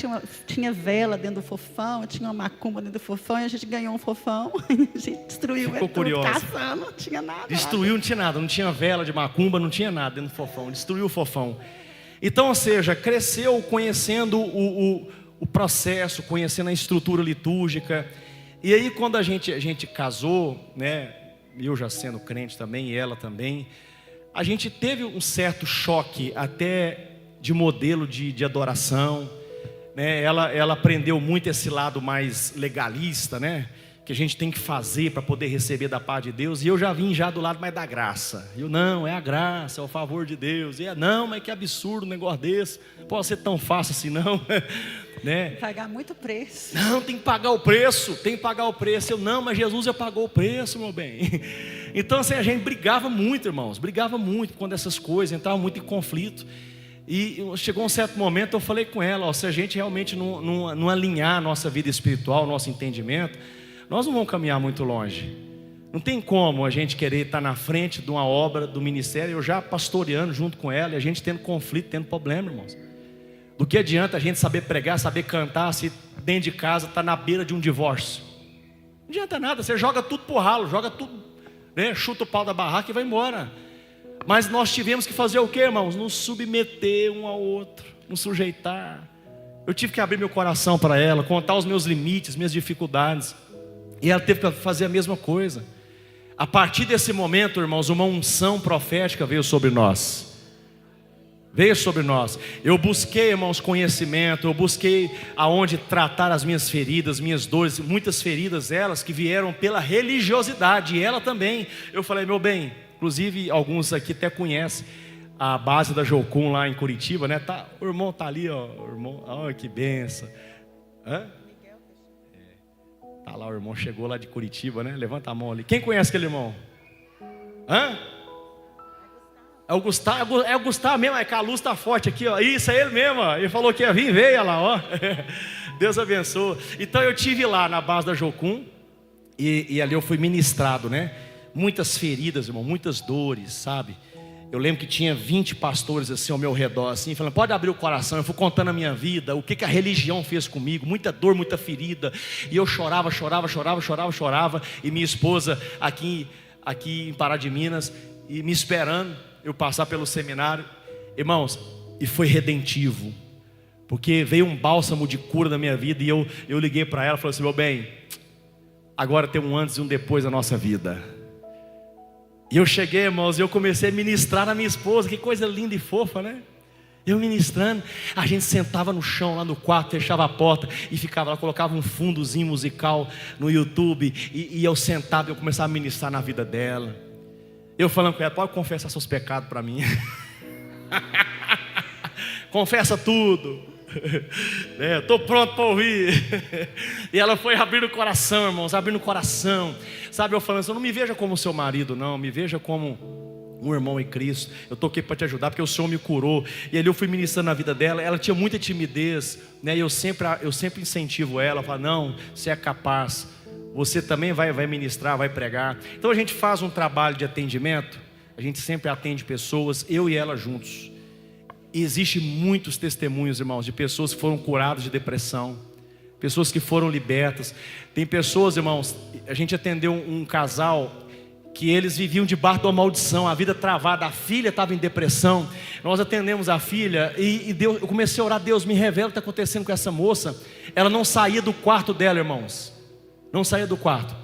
tinha vela dentro do fofão, tinha uma macumba dentro do fofão, e a gente ganhou um fofão. A gente destruiu. Ficou curioso. Caçando, não tinha nada. Destruiu, não tinha nada. Não tinha vela de macumba, não tinha nada dentro do fofão. Destruiu o fofão. Então, ou seja, cresceu conhecendo o processo, conhecendo a estrutura litúrgica. E aí quando a gente casou, né, eu já sendo crente também, e ela também, a gente teve um certo choque até de modelo de adoração, né? Ela aprendeu muito esse lado mais legalista, né? que a gente tem que fazer para poder receber da parte de Deus. E eu já vim já do lado mais da graça. Eu, não, é a graça, é o favor de Deus. E não, mas que absurdo um negócio desse. Pode ser tão fácil assim não. Né? Pagar muito preço. Não, tem que pagar o preço, tem que pagar o preço. Eu, não, mas Jesus já pagou o preço, meu bem. Então assim, a gente brigava muito, irmãos. Brigava muito quando essas coisas, entrava muito em conflito. E chegou um certo momento, eu falei com ela, ó, se a gente realmente não alinhar a nossa vida espiritual, nosso entendimento, nós não vamos caminhar muito longe. Não tem como a gente querer estar na frente de uma obra, do ministério, eu já pastoreando junto com ela, e a gente tendo conflito, tendo problema, irmãos. Do que adianta a gente saber pregar, saber cantar, se dentro de casa está na beira de um divórcio? Não adianta nada, você joga tudo pro ralo, joga tudo, né? Chuta o pau da barraca e vai embora. Mas nós tivemos que fazer o que, irmãos? Nos submeter um ao outro, nos sujeitar. Eu tive que abrir meu coração para ela, contar os meus limites, minhas dificuldades. E ela teve que fazer a mesma coisa. A partir desse momento, irmãos, uma unção profética veio sobre nós. Veio sobre nós. Eu busquei, irmãos, conhecimento. Eu busquei aonde tratar as minhas feridas, minhas dores. Muitas feridas, elas que vieram pela religiosidade. E ela também. Eu falei, meu bem, inclusive alguns aqui até conhecem a base da Jocum lá em Curitiba, né? Tá, o irmão tá ali, ó. O irmão, olha que benção. Hã? Tá lá, o irmão chegou lá de Curitiba, né? Levanta a mão ali. Quem conhece aquele irmão? Hã? É o Gustavo mesmo, é que a luz está forte aqui, ó. Isso, é ele mesmo, ó. Ele falou que ia vir, veio, olha lá, ó. Deus abençoe. Então eu tive lá na base da Jocum, e ali eu fui ministrado, né? Muitas feridas, irmão, muitas dores, sabe? Eu lembro que tinha 20 pastores assim ao meu redor, assim, falando, pode abrir o coração. Eu fui contando a minha vida, o que a religião fez comigo, muita dor, muita ferida. E eu chorava. E minha esposa aqui em Pará de Minas, e me esperando eu passar pelo seminário. Irmãos, e foi redentivo, porque veio um bálsamo de cura na minha vida. E eu liguei para ela e falei assim, meu bem, agora tem um antes e um depois da nossa vida. E eu cheguei, irmãos, e eu comecei a ministrar na minha esposa. Que coisa linda e fofa, né? Eu ministrando, a gente sentava no chão lá no quarto, fechava a porta e ficava lá, colocava um fundozinho musical no YouTube. E eu sentava e eu começava a ministrar na vida dela. Eu falando com ela, pode confessar seus pecados para mim. Confessa tudo. Estou pronto para ouvir. E ela foi abrindo o coração, irmãos, abrindo o coração. Sabe, eu falando assim, não me veja como seu marido, não. Me veja como um irmão em Cristo. Eu estou aqui para te ajudar, porque o Senhor me curou. E ali eu fui ministrando na vida dela. Ela tinha muita timidez, né? E eu sempre incentivo ela. Eu falo, não, você é capaz. Você também vai ministrar, vai pregar. Então a gente faz um trabalho de atendimento. A gente sempre atende pessoas, eu e ela juntos. E existem muitos testemunhos, irmãos, de pessoas que foram curadas de depressão, pessoas que foram libertas. Tem pessoas, irmãos, a gente atendeu um casal que eles viviam debaixo de uma maldição, a vida travada, a filha estava em depressão. Nós atendemos a filha e Deus, eu comecei a orar, Deus me revela o que está acontecendo com essa moça. Ela não saía do quarto dela, irmãos, não saía do quarto.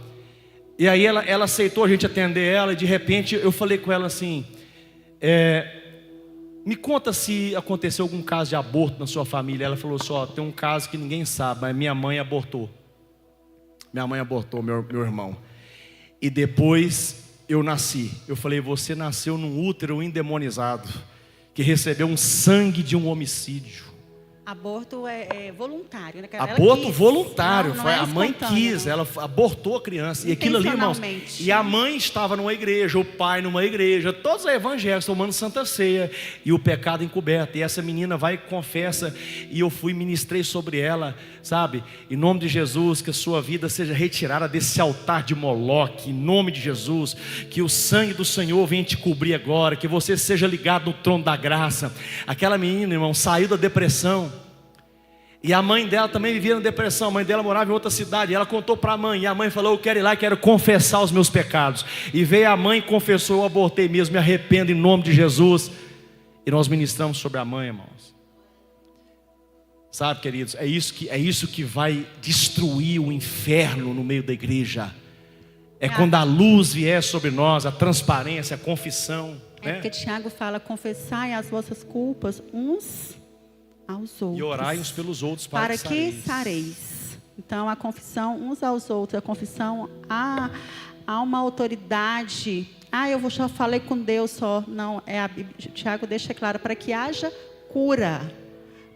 E aí ela aceitou a gente atender ela, e de repente eu falei com ela assim, me conta se aconteceu algum caso de aborto na sua família. Ela falou só, tem um caso que ninguém sabe, mas minha mãe abortou. Minha mãe abortou, meu irmão. E depois eu nasci. Eu falei, você nasceu num útero endemonizado, que recebeu um sangue de um homicídio. Aborto é voluntário, né? Aborto voluntário, não foi é a mãe quis, ela abortou a criança. E aquilo ali, irmãos, e a mãe estava numa igreja, o pai numa igreja, todos os evangélicos tomando santa ceia, e o pecado encoberto. E essa menina vai e confessa, e eu ministrei sobre ela, sabe? Em nome de Jesus, que a sua vida seja retirada desse altar de Moloque, em nome de Jesus, que o sangue do Senhor venha te cobrir agora, que você seja ligado no trono da graça. Aquela menina, irmão, saiu da depressão. E a mãe dela também vivia na depressão. A mãe dela morava em outra cidade. E ela contou para a mãe. E a mãe falou, eu quero ir lá, quero confessar os meus pecados. E veio a mãe e confessou, eu abortei mesmo, me arrependo em nome de Jesus. E nós ministramos sobre a mãe, irmãos. Sabe, queridos, é isso que vai destruir o inferno no meio da igreja. É quando a luz vier sobre nós, a transparência, a confissão, né? Porque Tiago fala, confessai as vossas culpas uns aos outros. E orai uns pelos outros para que sareis. Então, a confissão uns aos outros, a confissão há uma autoridade. Eu já falei com Deus só. Não, a Bíblia, Tiago deixa claro, para que haja cura.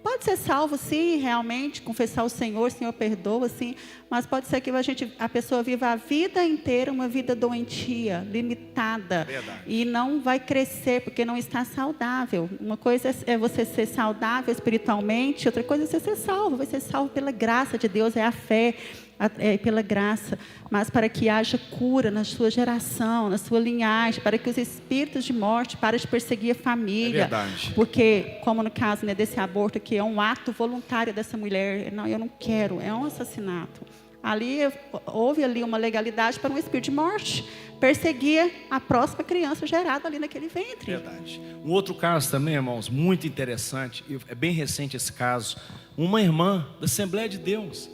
Pode ser salvo, sim, realmente, confessar o Senhor perdoa, sim, mas pode ser que a pessoa viva a vida inteira uma vida doentia, limitada. Verdade. E não vai crescer, porque não está saudável. Uma coisa é você ser saudável espiritualmente, outra coisa é você ser salvo. Vai ser salvo pela graça de Deus, é a fé. Pela graça, mas para que haja cura na sua geração, na sua linhagem, para que os espíritos de morte parem de perseguir a família. É verdade. Porque, como no caso, né, desse aborto aqui, é um ato voluntário dessa mulher. Não, eu não quero, é um assassinato. Houve ali uma legalidade para um espírito de morte perseguir a próxima criança gerada ali naquele ventre. Verdade. Um outro caso também, irmãos, muito interessante, é bem recente esse caso. Uma irmã da Assembleia de Deus.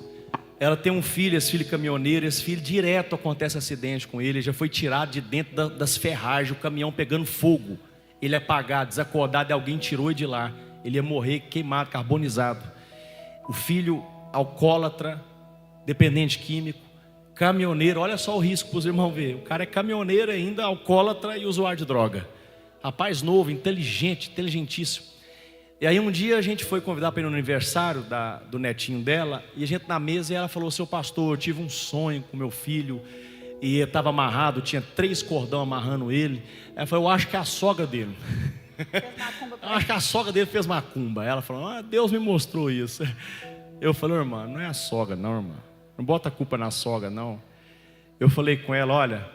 Ela tem um filho, esse filho caminhoneiro, esse filho direto acontece acidente com ele, já foi tirado de dentro das ferragens, o caminhão pegando fogo. Ele é apagado, desacordado, e alguém tirou ele de lá. Ele ia morrer queimado, carbonizado. O filho alcoólatra, dependente químico, caminhoneiro, olha só o risco para os irmãos verem. O cara é caminhoneiro ainda, alcoólatra e usuário de droga. Rapaz novo, inteligente, inteligentíssimo. E aí um dia a gente foi convidar para ir no aniversário do netinho dela, e a gente na mesa, e ela falou: seu pastor, eu tive um sonho com meu filho, e estava amarrado, tinha 3 cordão amarrando ele. Ela falou: eu acho que é a sogra dele. Eu acho que a sogra dele fez macumba. Ela falou: Deus me mostrou isso. Eu falei: irmã, não é a sogra não, irmã, não bota a culpa na sogra não. Eu falei com ela: olha,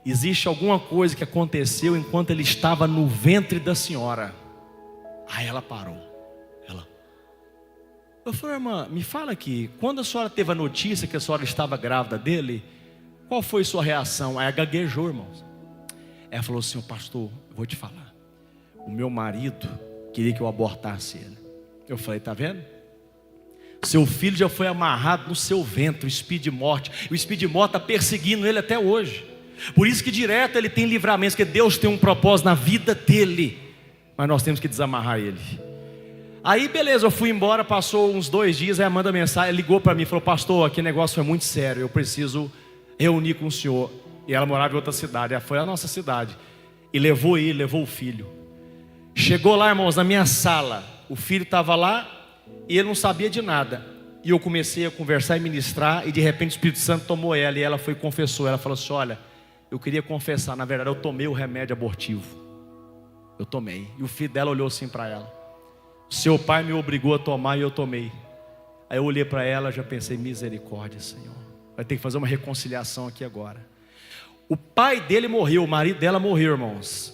existe alguma coisa que aconteceu enquanto ele estava no ventre da senhora. Aí ela parou. Eu falei: irmã, me fala aqui, quando a senhora teve a notícia que a senhora estava grávida dele, qual foi sua reação? Aí ela gaguejou, irmãos. Ela falou assim: pastor, vou te falar, o meu marido queria que eu abortasse ele. Eu falei: tá vendo? Seu filho já foi amarrado no seu ventre, o espírito de morte. O espírito de morte está perseguindo ele até hoje. Por isso que direto ele tem livramentos, porque Deus tem um propósito na vida dele. Mas nós temos que desamarrar ele. Aí beleza, eu fui embora, passou uns 2 dias, aí ela manda mensagem, ligou para mim, falou: pastor, aquele negócio foi muito sério, eu preciso reunir com o senhor. E ela morava em outra cidade, ela foi à nossa cidade, e levou ele, levou o filho. Chegou lá, irmãos, na minha sala, o filho estava lá, e ele não sabia de nada. E eu comecei a conversar e ministrar, e de repente o Espírito Santo tomou ela, e ela foi e confessou. Ela falou assim: olha, eu queria confessar, na verdade eu tomei o remédio abortivo. Eu tomei. E o filho dela olhou assim para ela: seu pai me obrigou a tomar e eu tomei. Aí eu olhei para ela, já pensei: misericórdia, Senhor, vai ter que fazer uma reconciliação aqui agora. O pai dele morreu, o marido dela morreu, irmãos,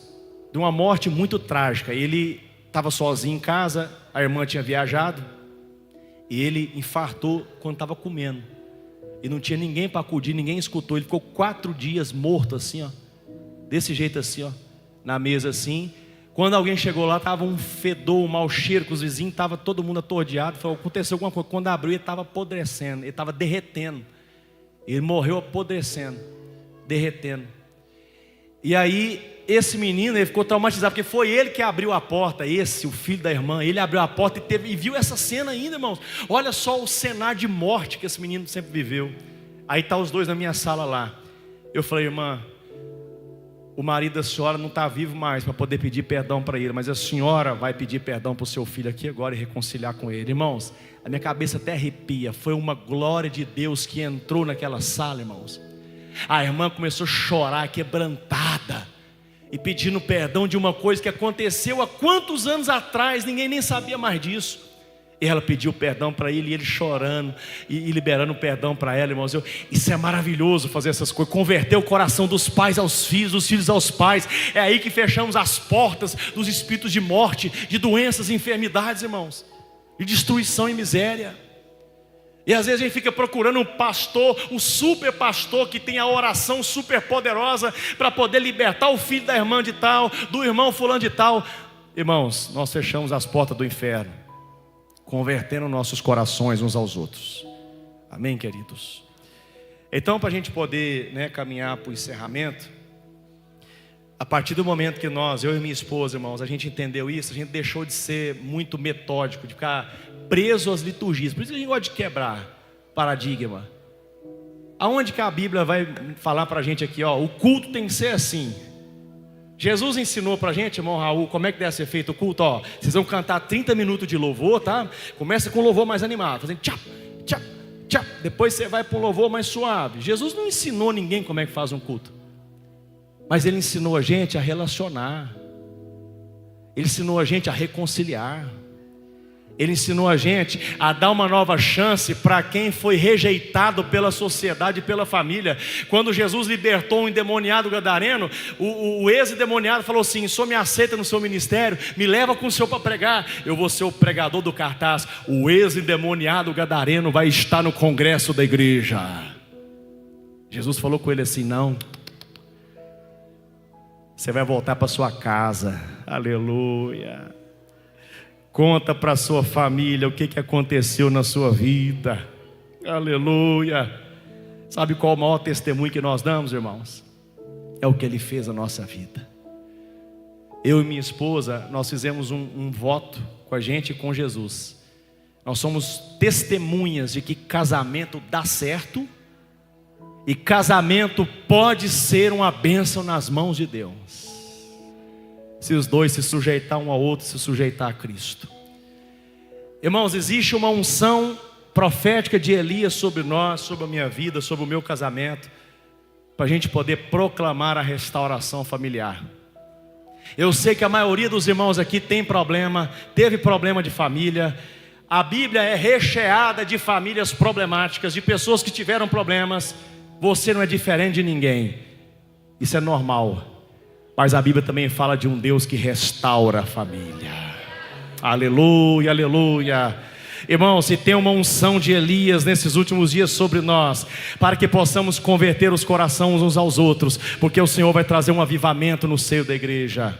de uma morte muito trágica. Ele estava sozinho em casa, a irmã tinha viajado, e ele infartou quando estava comendo, e não tinha ninguém para acudir, ninguém escutou. Ele ficou 4 dias morto assim, ó, desse jeito assim, ó, na mesa assim. Quando alguém chegou lá, estava um fedor, um mau cheiro com os vizinhos, estava todo mundo atordeado. Falou: aconteceu alguma coisa. Quando abriu, ele estava apodrecendo, ele estava derretendo. Ele morreu apodrecendo, derretendo. E aí, esse menino, ele ficou traumatizado, porque foi ele que abriu a porta, o filho da irmã. Ele abriu a porta e viu essa cena ainda, irmãos. Olha só o cenário de morte que esse menino sempre viveu. Aí está os dois na minha sala lá. Eu falei: irmã, o marido da senhora não está vivo mais para poder pedir perdão para ele, mas a senhora vai pedir perdão para o seu filho aqui agora e reconciliar com ele. Irmãos, a minha cabeça até arrepia. Foi uma glória de Deus que entrou naquela sala, irmãos. A irmã começou a chorar, quebrantada, e pedindo perdão de uma coisa que aconteceu há quantos anos atrás, ninguém nem sabia mais disso. E ela pediu perdão para ele, e ele chorando e liberando perdão para ela, irmãos. Isso é maravilhoso, fazer essas coisas, converter o coração dos pais aos filhos, dos filhos aos pais. É aí que fechamos as portas dos espíritos de morte, de doenças e enfermidades, irmãos, de destruição e miséria. E às vezes a gente fica procurando um pastor, um super pastor que tem a oração super poderosa para poder libertar o filho da irmã de tal, do irmão fulano de tal. Irmãos, nós fechamos as portas do inferno, convertendo nossos corações uns aos outros. Amém, queridos? Então, para a gente poder, caminhar para o encerramento, a partir do momento que eu e minha esposa, irmãos, a gente entendeu isso, a gente deixou de ser muito metódico, de ficar preso às liturgias. Por isso que a gente gosta de quebrar. paradigma. Aonde que a Bíblia vai falar para a gente aqui, ó, o culto tem que ser assim? Jesus ensinou para a gente, irmão Raul, como é que deve ser feito o culto, ó. Vocês vão cantar 30 minutos de louvor, tá? Começa com um louvor mais animado, fazendo tchap, tchap, tchap. Depois você vai para um louvor mais suave. Jesus não ensinou ninguém como é que faz um culto, mas Ele ensinou a gente a relacionar. Ele ensinou a gente a reconciliar. Ele ensinou a gente a dar uma nova chance para quem foi rejeitado pela sociedade e pela família. Quando Jesus libertou um endemoniado gadareno, o ex-endemoniado falou assim: o senhor me aceita no seu ministério? Me leva com o senhor para pregar. Eu vou ser o pregador do cartaz. O ex-endemoniado gadareno vai estar no congresso da igreja. Jesus falou com ele assim: não, você vai voltar para sua casa. Aleluia. Conta para a sua família o que aconteceu na sua vida. Aleluia. Sabe qual o maior testemunho que nós damos, irmãos? É o que Ele fez na nossa vida. Eu e minha esposa, nós fizemos um voto com a gente e com Jesus. Nós somos testemunhas de que casamento dá certo. E casamento pode ser uma bênção nas mãos de Deus, se os dois se sujeitar um ao outro, se sujeitar a Cristo. Irmãos, existe uma unção profética de Elias sobre nós, sobre a minha vida, sobre o meu casamento, para a gente poder proclamar a restauração familiar. Eu sei que a maioria dos irmãos aqui tem problema, teve problema de família. A Bíblia é recheada de famílias problemáticas, de pessoas que tiveram problemas. Você não é diferente de ninguém, isso é normal. Mas a Bíblia também fala de um Deus que restaura a família. Aleluia, aleluia. Irmão, se tem uma unção de Elias nesses últimos dias sobre nós, para que possamos converter os corações uns aos outros, porque o Senhor vai trazer um avivamento no seio da igreja.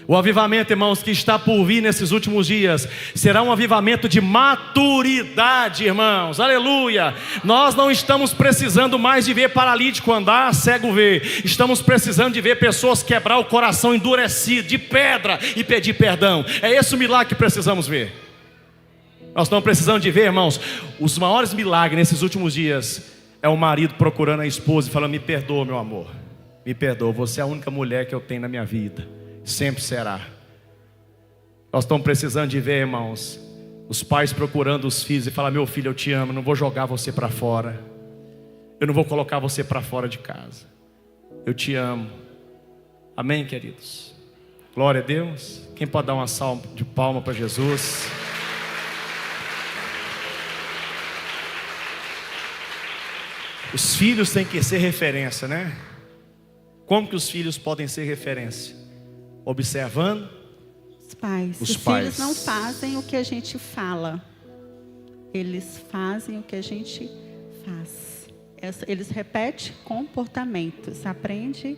O avivamento, irmãos, que está por vir nesses últimos dias, será um avivamento de maturidade, irmãos, aleluia. Nós não estamos precisando mais de ver paralítico andar, cego ver. Estamos precisando de ver pessoas quebrar o coração endurecido, de pedra, e pedir perdão. É esse o milagre que precisamos ver. Nós estamos precisando de ver, irmãos, os maiores milagres nesses últimos dias, é o marido procurando a esposa e falando: me perdoa, meu amor, me perdoa, você é a única mulher que eu tenho na minha vida, sempre será. Nós estamos precisando de ver, irmãos, os pais procurando os filhos e falar: meu filho, eu te amo, não vou jogar você para fora, eu não vou colocar você para fora de casa, eu te amo. Amém, queridos? Glória a Deus. Quem pode dar uma salva de palma para Jesus? Os filhos têm que ser referência, né? Como que os filhos podem ser referência? Observando os pais. Os filhos não fazem o que a gente fala, eles fazem o que a gente faz. Eles repetem comportamentos, aprende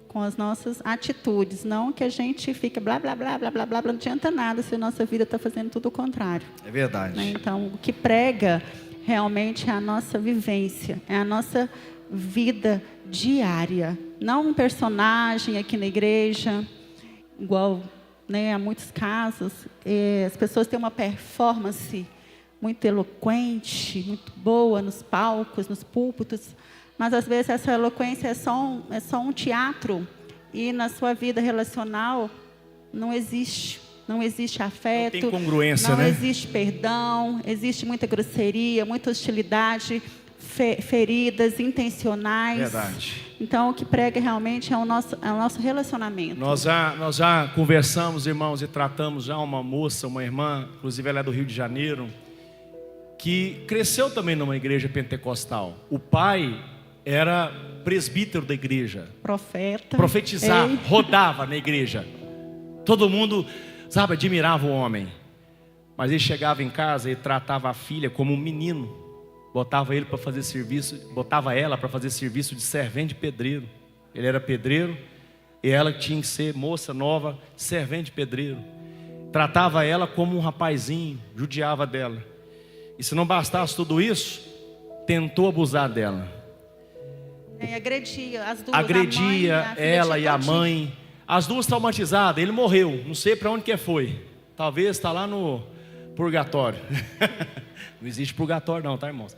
com as nossas atitudes, não que a gente fica blá blá blá blá blá blá, não adianta nada se a nossa vida está fazendo tudo o contrário. É verdade. Né? Então, o que prega realmente é a nossa vivência, é a nossa vida diária, não um personagem aqui na igreja, igual, né, há muitos casos, as pessoas têm uma performance muito eloquente, muito boa nos palcos, nos púlpitos, mas às vezes essa eloquência é só um teatro, e na sua vida relacional não existe afeto, não tem congruência, não né? existe perdão, existe muita grosseria, muita hostilidade, feridas intencionais. Verdade. Então o que prega realmente é o nosso relacionamento. Nós já conversamos, irmãos, e tratamos já uma moça, uma irmã, inclusive ela é do Rio de Janeiro, que cresceu também numa igreja pentecostal. O pai era presbítero da igreja, profeta, profetizava, rodava na igreja. Todo mundo, sabe, admirava o homem. Mas ele chegava em casa e tratava a filha como um menino. Botava ela para fazer serviço de servente de pedreiro. Ele era pedreiro e ela tinha que ser moça nova, servente de pedreiro. Tratava ela como um rapazinho, judiava dela. E se não bastasse tudo isso, tentou abusar dela. Agredia as duas, agredia ela e a mãe. As duas traumatizadas. Ele morreu, não sei para onde que foi. Talvez está lá no Purgatório. Não existe purgatório não, tá, irmãos?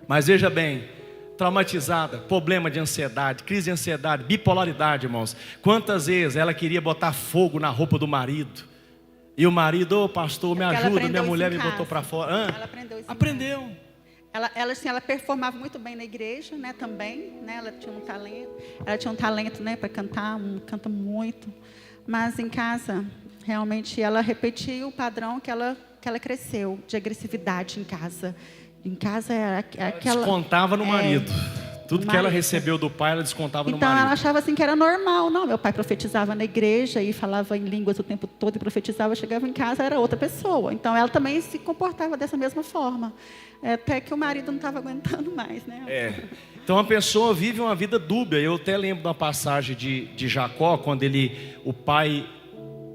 Mas veja bem, traumatizada, problema de ansiedade, crise de ansiedade, bipolaridade, irmãos. Quantas vezes ela queria botar fogo na roupa do marido? E o marido, ô pastor, me ajuda, minha mulher me botou para fora. Ela aprendeu isso. Aprendeu. Ela performava muito bem na igreja, né, também, né, ela tinha um talento, né, para cantar, canta muito, mas em casa, realmente, ela repetia o padrão que ela cresceu, de agressividade em casa. Em casa é aquela... Descontava no marido. Tudo que ela recebeu do pai, ela descontava no marido. Então ela achava assim que era normal. Não, meu pai profetizava na igreja e falava em línguas o tempo todo e profetizava, chegava em casa, era outra pessoa. Então ela também se comportava dessa mesma forma. Até que o marido não estava aguentando mais, né? Então a pessoa vive uma vida dúbia. Eu até lembro da passagem de Jacó, quando o pai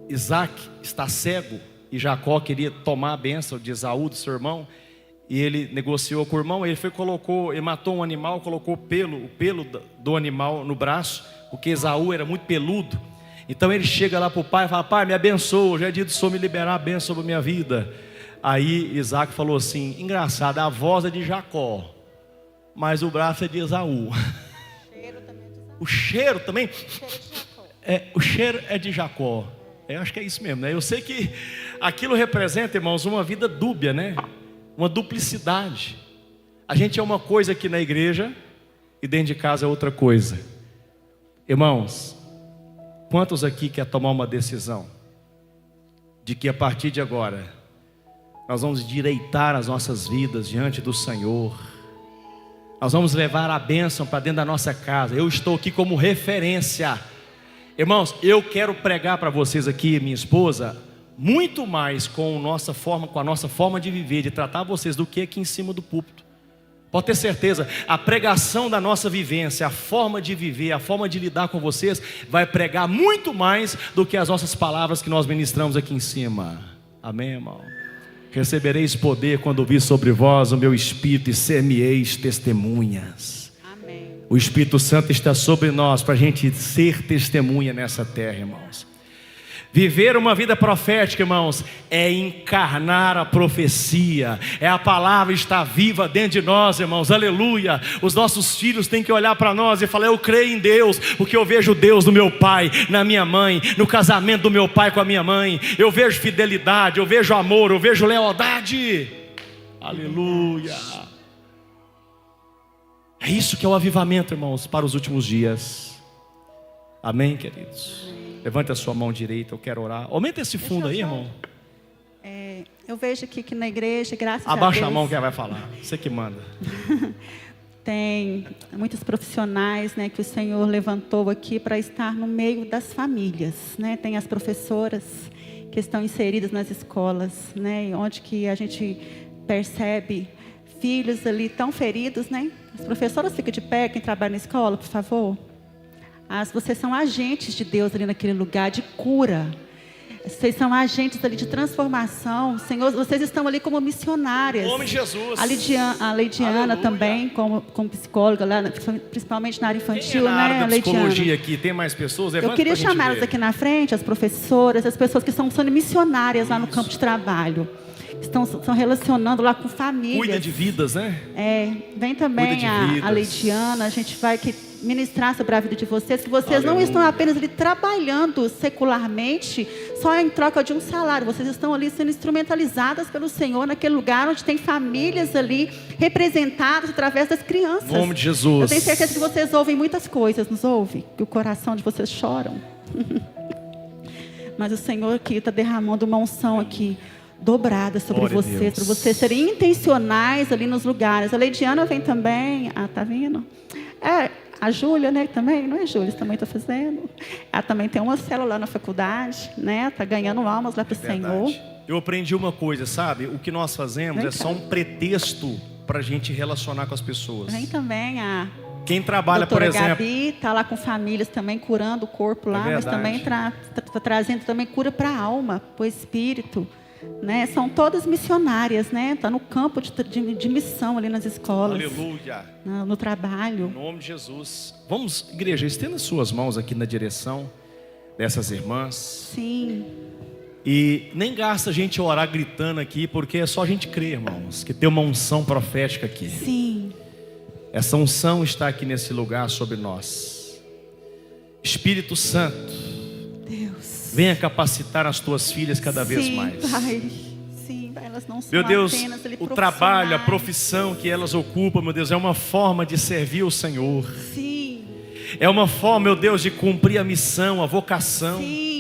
Isaac está cego e Jacó queria tomar a bênção de Esaú, do seu irmão. E ele negociou com o irmão, ele matou um animal, colocou o pelo do animal no braço, porque Esaú era muito peludo. Então ele chega lá para o pai e fala: pai, me abençoa, já é dia do Senhor me liberar a bênção sobre a minha vida. Aí Isaac falou assim: engraçado, a voz é de Jacó, mas o braço é de Esaú. O cheiro também? O cheiro é de Jacó. Eu acho que é isso mesmo, né? Eu sei que aquilo representa, irmãos, uma vida dúbia, né? Uma duplicidade. A gente é uma coisa aqui na igreja e dentro de casa é outra coisa. Irmãos, quantos aqui quer tomar uma decisão de que a partir de agora nós vamos endireitar as nossas vidas diante do Senhor? Nós vamos levar a bênção para dentro da nossa casa. Eu estou aqui como referência. Irmãos, eu quero pregar para vocês aqui, minha esposa, muito mais com a nossa forma de viver, de tratar vocês, do que aqui em cima do púlpito. Pode ter certeza, a pregação da nossa vivência, a forma de viver, a forma de lidar com vocês, vai pregar muito mais do que as nossas palavras que nós ministramos aqui em cima. Amém, irmão? Recebereis poder quando vir sobre vós o meu Espírito e ser-me-eis testemunhas. Amém. O Espírito Santo está sobre nós para a gente ser testemunha nessa terra, irmãos. Viver uma vida profética, irmãos, é encarnar a profecia. É a palavra estar viva dentro de nós, irmãos, aleluia. Os nossos filhos têm que olhar para nós e falar: eu creio em Deus, porque eu vejo Deus no meu pai, na minha mãe, no casamento do meu pai com a minha mãe. Eu vejo fidelidade, eu vejo amor, eu vejo lealdade. Aleluia. É isso que é o avivamento, irmãos, para os últimos dias. Amém, queridos? Levante a sua mão direita, eu quero orar. Aumenta esse fundo aí, irmão. Eu vejo aqui que na igreja, graças a Deus... Abaixa a mão que ela vai falar, você que manda. Tem muitos profissionais, né, que o Senhor levantou aqui para estar no meio das famílias, né? Tem as professoras que estão inseridas nas escolas, né? Onde que a gente percebe filhos ali tão feridos, né? As professoras ficam de pé, quem trabalha na escola, por favor. Vocês são agentes de Deus ali naquele lugar de cura. Vocês são agentes ali de transformação. Senhor, vocês estão ali como missionárias. Em nome de Jesus. A Leidiana também, como psicóloga, lá, principalmente na área infantil. Tem na área da psicologia Leidiana. aqui, tem mais pessoas? Eu queria chamá-las aqui na frente, as professoras, as pessoas que estão sendo missionárias lá no campo de trabalho. Estão relacionando lá com famílias. Cuida de vidas, né? Vem também a Leidiana, a gente vai ministrar sobre a vida de vocês, que vocês não estão apenas ali trabalhando secularmente, só em troca de um salário. Vocês estão ali sendo instrumentalizadas pelo Senhor naquele lugar onde tem famílias ali representadas através das crianças. Em nome de Jesus. Eu tenho certeza que vocês ouvem muitas coisas, nos ouve? Que o coração de vocês choram. Mas o Senhor aqui está derramando uma unção aqui dobrada sobre vocês, para vocês serem intencionais ali nos lugares. A Leidiana vem também. Tá vindo? A Júlia, né, também, não é Júlia, também está fazendo. Ela também tem uma célula lá na faculdade, né, está ganhando almas lá para o Senhor. Eu aprendi uma coisa, sabe? O que nós fazemos é só um pretexto para a gente relacionar com as pessoas. Vem também quem trabalha, por exemplo... Gabi está lá com famílias também, curando o corpo lá, mas também trazendo também cura para a alma, para o espírito. Né? São todas missionárias, né? Tá no campo de missão ali nas escolas. Aleluia. No trabalho. Em nome de Jesus. Vamos, igreja, estenda suas mãos aqui na direção dessas irmãs. Sim. E nem gasta a gente orar gritando aqui, porque é só a gente crer, irmãos, que tem uma unção profética aqui. Sim. Essa unção está aqui nesse lugar sobre nós. Espírito Santo, Deus, venha capacitar as tuas filhas cada vez mais. Pai. Sim, Pai, elas não são Meu Deus, apenas ali o trabalho, a profissionais. profissão que elas ocupam, meu Deus, é uma forma de servir o Senhor. Sim, É uma forma, meu Deus, de cumprir a missão, a vocação. sim.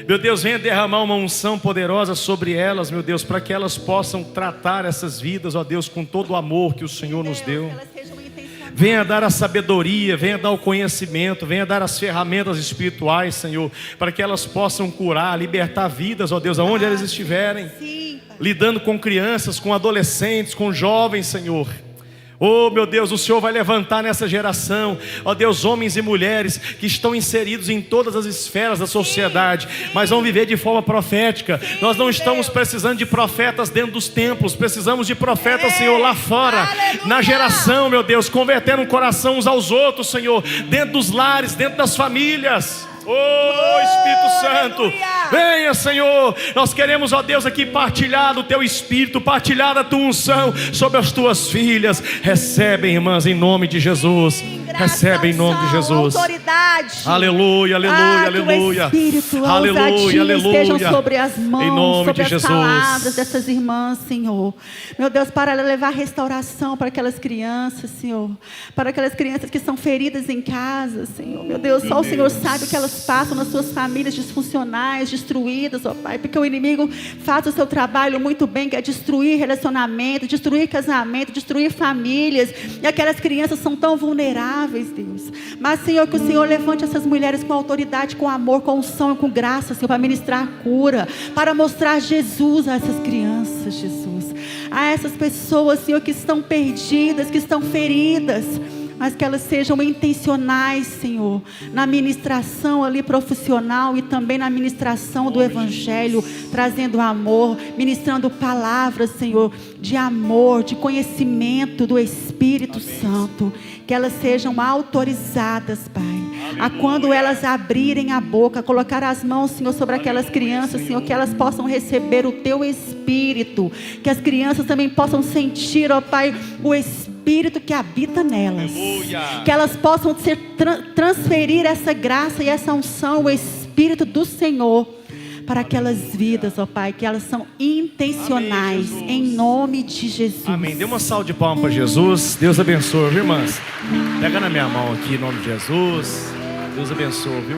Meu Deus, venha derramar uma unção poderosa sobre elas, meu Deus, para que elas possam tratar essas vidas, ó Deus, com todo o amor que o Senhor nos deu. Que elas sejam intencionais. Venha dar a sabedoria, venha dar o conhecimento, venha dar as ferramentas espirituais, Senhor, para que elas possam curar, libertar vidas, ó Deus, aonde elas estiverem, Sim, Pai. lidando com crianças, com adolescentes, com jovens, Senhor. Oh, meu Deus, o Senhor vai levantar nessa geração, ó Deus, homens e mulheres que estão inseridos em todas as esferas da sociedade, mas vão viver de forma profética. Nós não estamos precisando de profetas dentro dos templos, precisamos de profetas, Senhor, lá fora, na geração, meu Deus, convertendo o coração uns aos outros, Senhor, dentro dos lares, dentro das famílias. Oh, Espírito Santo, venha, Senhor. Nós queremos, ó Deus, aqui partilhar do Teu Espírito, partilhar da Tua unção sobre as Tuas filhas. Recebem, irmãs, em nome de Jesus. Recebem em nome de Jesus. Autoridade. Aleluia, aleluia, aleluia. Que o Espírito, a Aleluia, ousadia aleluia. estejam sobre as mãos, Em nome sobre de as Jesus. palavras dessas irmãs, Senhor. Meu Deus, para levar restauração para aquelas crianças, Senhor. Para aquelas crianças que estão feridas em casa, Senhor. Meu Deus, só o Senhor sabe o que elas passam nas suas famílias disfuncionais, destruídas, ó Pai. Porque o inimigo faz o seu trabalho muito bem, que é destruir relacionamento, destruir casamento, destruir famílias. E aquelas crianças são tão vulneráveis, Deus. Mas, Senhor, que o Senhor levante essas mulheres com autoridade, com amor, com unção e com graça, Senhor, para ministrar a cura, para mostrar Jesus a essas crianças, Jesus. A essas pessoas, Senhor, que estão perdidas, que estão feridas, mas que elas sejam intencionais, Senhor, na ministração ali profissional e também na ministração do Evangelho, trazendo amor, ministrando palavras, Senhor, de amor, de conhecimento do Espírito Santo, que elas sejam autorizadas, Pai, a quando elas abrirem a boca, colocar as mãos, Senhor, sobre aquelas crianças, Senhor, que elas possam receber o Teu Espírito, que as crianças também possam sentir, ó Pai, o Espírito que habita nelas, que elas possam transferir essa graça e essa unção, o Espírito do Senhor, para aquelas vidas, ó Pai, que elas são intencionais, em nome de Jesus. Amém. Dê uma salva de palmas para Jesus. Deus abençoe, viu, irmãs? Pega na minha mão aqui, em nome de Jesus. Deus abençoe, viu?